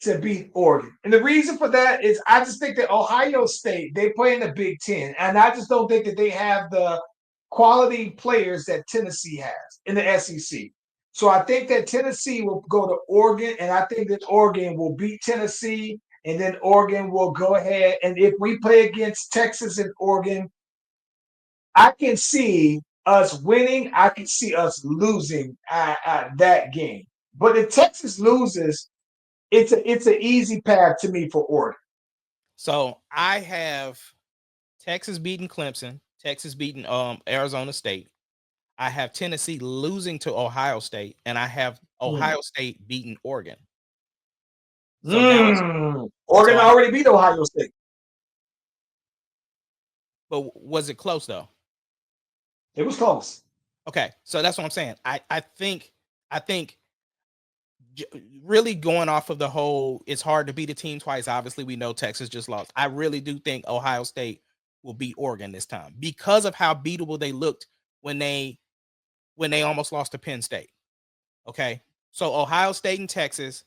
to beat Oregon. And the reason for that is I just think that Ohio State, they play in the Big Ten, and I just don't think that they have the quality players that Tennessee has in the SEC. So I think that Tennessee will go to Oregon, and I think that Oregon will beat Tennessee, and then Oregon will go ahead. And if we play against Texas and Oregon, I can see us winning. I can see us losing that game. But if Texas loses, it's an easy path to me for Oregon. So I have Texas beating Clemson, Texas beating Arizona State. I have Tennessee losing to Ohio State, and I have Ohio State beating Oregon. So now Oregon so already beat Ohio State. but was it close though? It was close. Okay, so that's what I'm saying. I think really going off of the whole, it's hard to beat a team twice. Obviously, we know Texas just lost. I really do think Ohio State will beat Oregon this time because of how beatable they looked when they almost lost to Penn State. Okay, so Ohio State and Texas,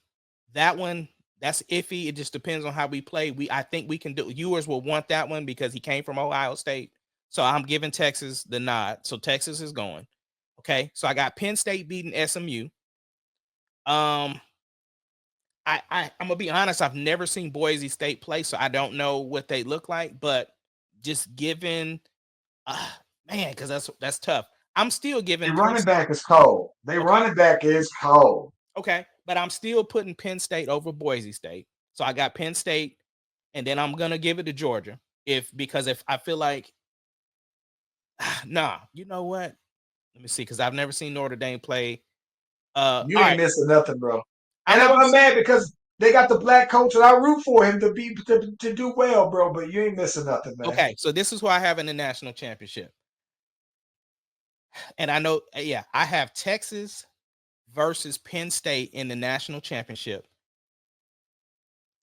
that one that's iffy. It just depends on how we play. I think we can do. Viewers will want that one because he came from Ohio State. So I'm giving Texas the nod. So Texas is going. Okay, so I got Penn State beating SMU. I'm gonna be honest. I've never seen Boise State play, so I don't know what they look like. But just given, man, because that's tough. I'm still giving Their Penn running State, back is cold. Their running back is cold. okay, but I'm still putting Penn State over Boise State. So I got Penn State, and then I'm gonna give it to Georgia because if I feel like, nah, you know what? Let me see, because I've never seen Notre Dame play. All You ain't right, missing nothing, bro. I'm And gonna I'm mad because they got the black coach, and I root for him to do well, bro. But you ain't missing nothing, man. okay. So this is who I have in the national championship, and I know, yeah, I have Texas versus Penn State in the national championship.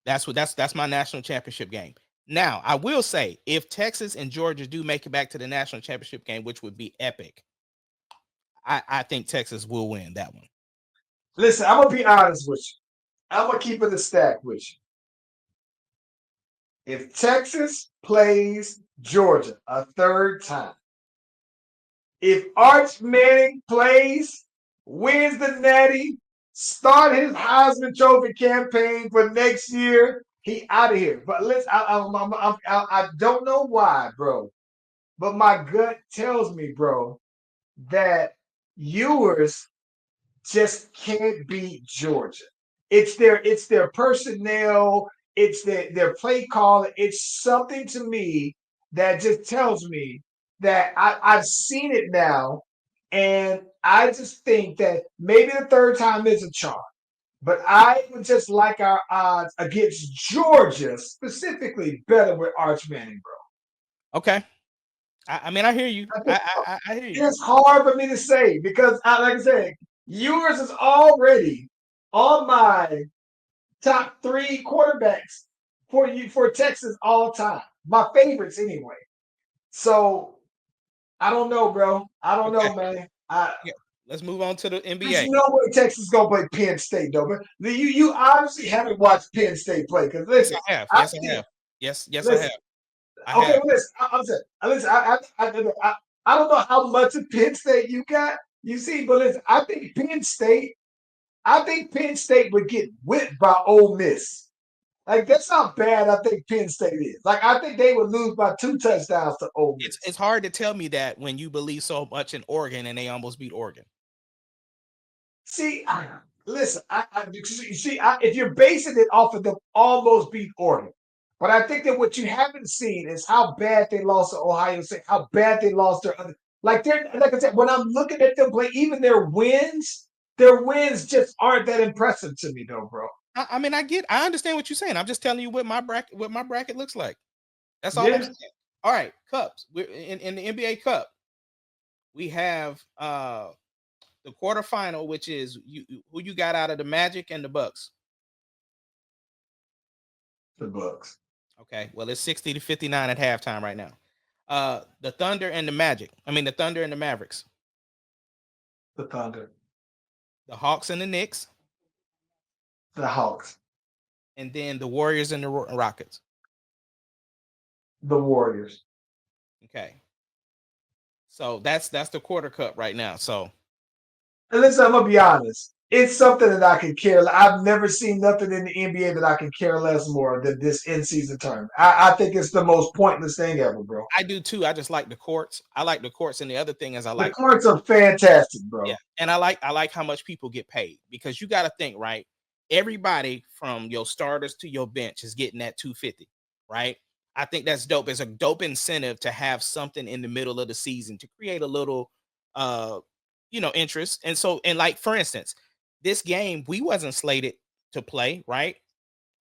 That's my national championship game. Now, I will say, if Texas and Georgia do make it back to the national championship game, which would be epic, I think Texas will win that one. Listen, I'm gonna be honest with you. I'm gonna keep it a stack with you. If Texas plays Georgia a third time, if Arch Manning plays, wins the Natty, start his Heisman Trophy campaign for next year, he out of here. But listen, I don't know why, bro, but my gut tells me, bro, that Ewers just can't beat Georgia. It's their personnel, it's their play call. It's something to me that just tells me that I've seen it now, and I just think that maybe the third time is a charm. But I would just like our odds against Georgia specifically better with Arch Manning, bro. Okay. I mean, I hear you. I think I hear you. it's hard for me to say because, like I said, yours is already on my top three quarterbacks for Texas all time. My favorites anyway. So I don't know, bro. I don't Okay. know, man. Yeah. Let's move on to the There's NBA. no way Texas is gonna play Penn State, though. But you obviously haven't watched Penn State play because Yes, listen, I have. I Yes, I think have. Yes, I listen. have. I Okay, have. well, listen. I'm saying, listen. I don't know how much of Penn State you got. You see, but listen. I think Penn State. I think Penn State would get whipped by Ole Miss. Like that's how bad I think Penn State is. Like I think they would lose by 2 touchdowns to Ole It's Miss. hard to tell me that when you believe so much in Oregon and they almost beat Oregon. See, listen. You see, if you're basing it off of them almost beat Oregon, but I think that what you haven't seen is how bad they lost to Ohio State, how bad they lost their other. Like I said, when I'm looking at them play, even their wins just aren't that impressive to me, though, bro. I mean, I understand what you're saying. I'm just telling you what my bracket looks like. That's all I'm Yeah, saying. All right, cups. We're in the NBA Cup. We have the quarterfinal, which is who you got out of the Magic and the Bucks. the Bucks, Okay, well it's 60-59 at halftime right now. The Thunder and the Magic. I mean the Thunder and the Mavericks. the Thunder, The Hawks and the Knicks, the Hawks, and then the Warriors and the Rockets. the Warriors. Okay, so that's the quarter cup right now. So And listen, I'm gonna be honest. It's something that I can care. I've never seen nothing in the NBA that I can care less more than this in-season tournament. I think it's the most pointless thing ever, bro. I do too. I just like the courts. I like the courts, and the other thing is I The like cards are fantastic, yeah, bro. and I like how much people get paid because you got to think right. Everybody from your starters to your bench is getting that 250, right? I think that's dope. It's a dope incentive to have something in the middle of the season to create a little, uh, interest. And so, and like for instance, this game we wasn't slated to play, right?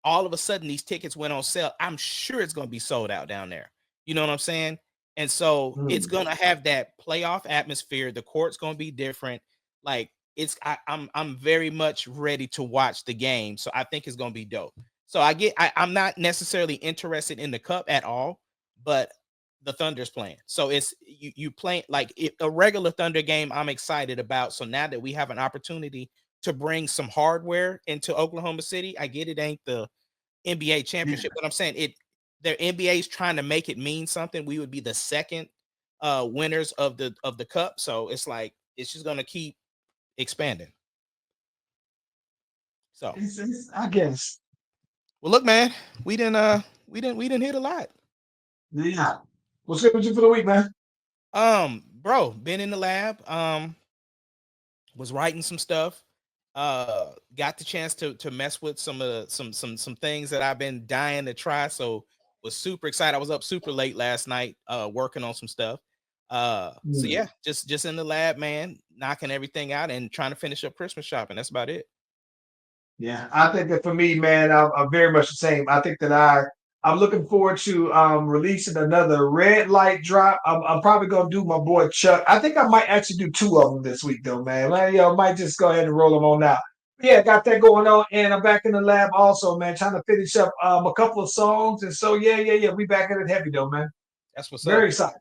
All of a sudden these tickets went on sale. I'm sure it's going to be sold out down there. You know what I'm saying? And so it's Hmm. going to have that playoff atmosphere. The court's going to be different. Like I'm very much ready to watch the game. So I think it's going to be dope. So I'm not necessarily interested in the cup at all, but the Thunder's playing. So it's you playing like a regular Thunder game I'm excited about. So now that we have an opportunity to bring some hardware into Oklahoma City. I get it ain't the NBA Yeah. championship, but I'm saying their NBA is trying to make it mean something. We would be the second winners of the cup. So it's like it's just gonna keep expanding. So I guess. well look, man, we didn't hit a lot. Yeah. What's good with you for the week, man? Bro, been in the lab, was writing some stuff. Got the chance to mess with some of some things that I've been dying to try. So was super excited. I was up super late last night, working on some stuff. So Hmm. yeah, just in the lab, man, knocking everything out and trying to finish up Christmas shopping. That's about it. Yeah, I think that for me, man, I'm very much the same. I think that I'm looking forward to releasing another red light drop. I'm probably gonna do my boy Chuck. I think I might actually do two of them this week, though, man. I might just go ahead and roll them on out. Yeah, got that going on, and I'm back in the lab also, man, trying to finish up a couple of songs, and so yeah, we back at it heavy though, man. That's what's Very up. excited.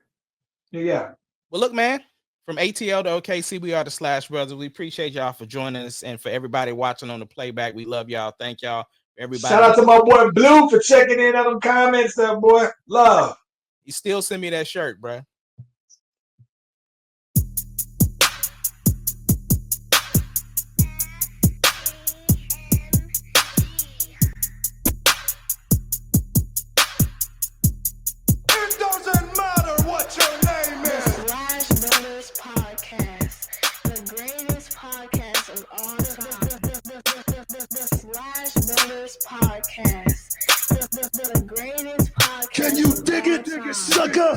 Yeah. Well, look, man, from ATL to OKC, we are the Slash Brothers. We appreciate y'all for joining us, and for everybody watching on the playback, we love y'all. Thank y'all. Everybody, Shout out to my boy Blue for checking in on them comments, there, boy. Love. you still send me that shirt, bro. It doesn't matter what your name is. Slash Brothers Podcast, the greatest podcast of all time. The Slash Brothers Podcast, the greatest podcast. Can you of dig all it, time. sucker?